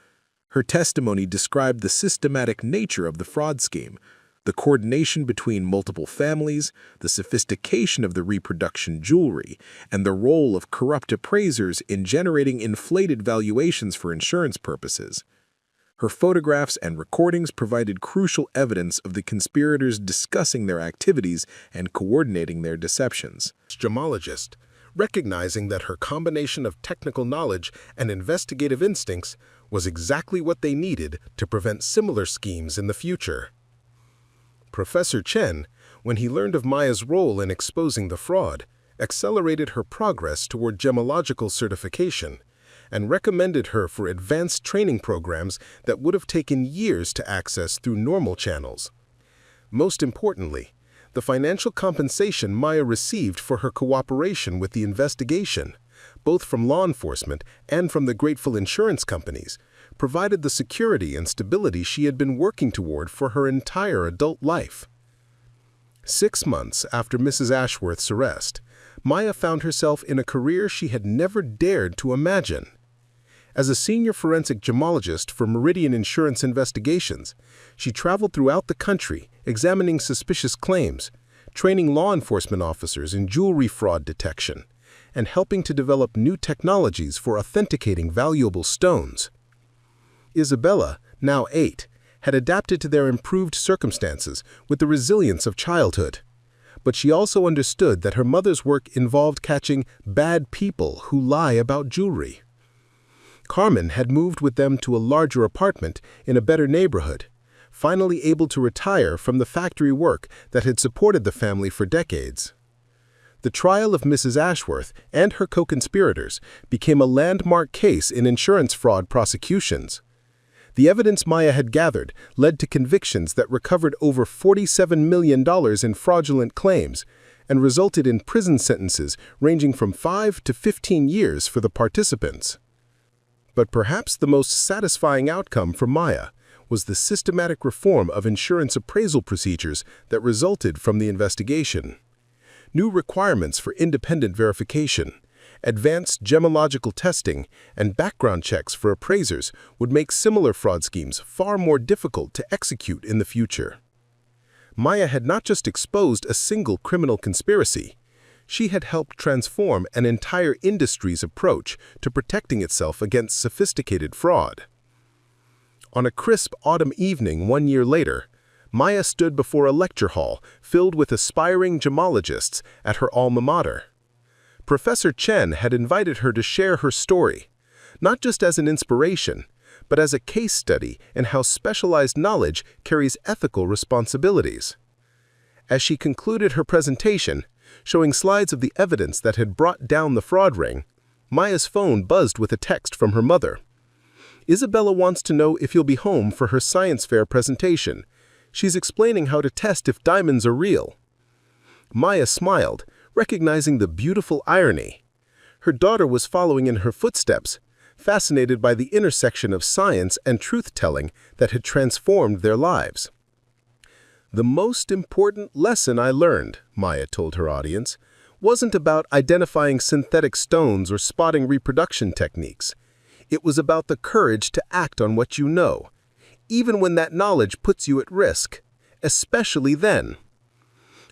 Her testimony described the systematic nature of the fraud scheme, the coordination between multiple families, the sophistication of the reproduction jewelry, and the role of corrupt appraisers in generating inflated valuations for insurance purposes. Her photographs and recordings provided crucial evidence of the conspirators discussing their activities and coordinating their deceptions. Gemologist, recognizing that her combination of technical knowledge and investigative instincts was exactly what they needed to prevent similar schemes in the future. Professor Chen, when he learned of Maya's role in exposing the fraud, accelerated her progress toward gemological certification and recommended her for advanced training programs that would have taken years to access through normal channels. Most importantly, the financial compensation Maya received for her cooperation with the investigation, both from law enforcement and from the grateful insurance companies, provided the security and stability she had been working toward for her entire adult life. 6 months after Mrs. Ashworth's arrest, Maya found herself in a career she had never dared to imagine. As a senior forensic gemologist for Meridian Insurance Investigations, she traveled throughout the country examining suspicious claims, training law enforcement officers in jewelry fraud detection, and helping to develop new technologies for authenticating valuable stones. Isabella, now 8, had adapted to their improved circumstances with the resilience of childhood. But she also understood that her mother's work involved catching bad people who lie about jewelry. Carmen had moved with them to a larger apartment in a better neighborhood, finally able to retire from the factory work that had supported the family for decades. The trial of Mrs. Ashworth and her co-conspirators became a landmark case in insurance fraud prosecutions. The evidence Maya had gathered led to convictions that recovered over $47 million in fraudulent claims and resulted in prison sentences ranging from 5 to 15 years for the participants. But perhaps the most satisfying outcome for Maya was the systematic reform of insurance appraisal procedures that resulted from the investigation. New requirements for independent verification, advanced gemological testing, and background checks for appraisers would make similar fraud schemes far more difficult to execute in the future. Maya had not just exposed a single criminal conspiracy. She had helped transform an entire industry's approach to protecting itself against sophisticated fraud. On a crisp autumn evening 1 year later, Maya stood before a lecture hall filled with aspiring gemologists at her alma mater. Professor Chen had invited her to share her story, not just as an inspiration, but as a case study in how specialized knowledge carries ethical responsibilities. As she concluded her presentation, showing slides of the evidence that had brought down the fraud ring, Maya's phone buzzed with a text from her mother. "Isabella wants to know if you'll be home for her science fair presentation. She's explaining how to test if diamonds are real." Maya smiled, recognizing the beautiful irony. Her daughter was following in her footsteps, fascinated by the intersection of science and truth-telling that had transformed their lives. "The most important lesson I learned," Maya told her audience, "wasn't about identifying synthetic stones or spotting reproduction techniques. It was about the courage to act on what you know, even when that knowledge puts you at risk, especially then."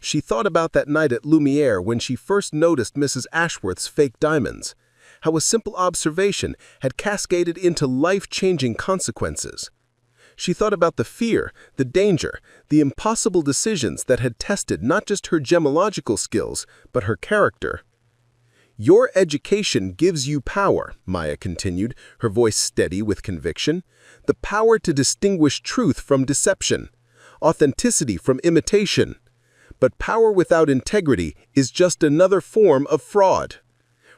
She thought about that night at Lumière when she first noticed Mrs. Ashworth's fake diamonds, how a simple observation had cascaded into life-changing consequences. She thought about the fear, the danger, the impossible decisions that had tested not just her gemological skills, but her character. "Your education gives you power," Maya continued, her voice steady with conviction, "the power to distinguish truth from deception, authenticity from imitation. But power without integrity is just another form of fraud.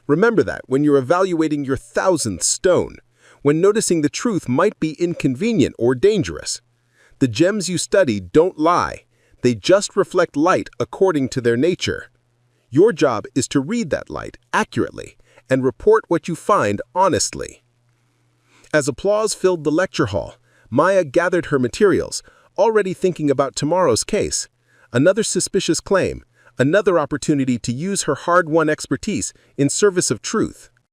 Remember that when you're evaluating your 1,000th stone, when noticing the truth might be inconvenient or dangerous. The gems you study don't lie. They just reflect light according to their nature. Your job is to read that light accurately and report what you find honestly." As applause filled the lecture hall, Maya gathered her materials, already thinking about tomorrow's case. Another suspicious claim, another opportunity to use her hard-won expertise in service of truth.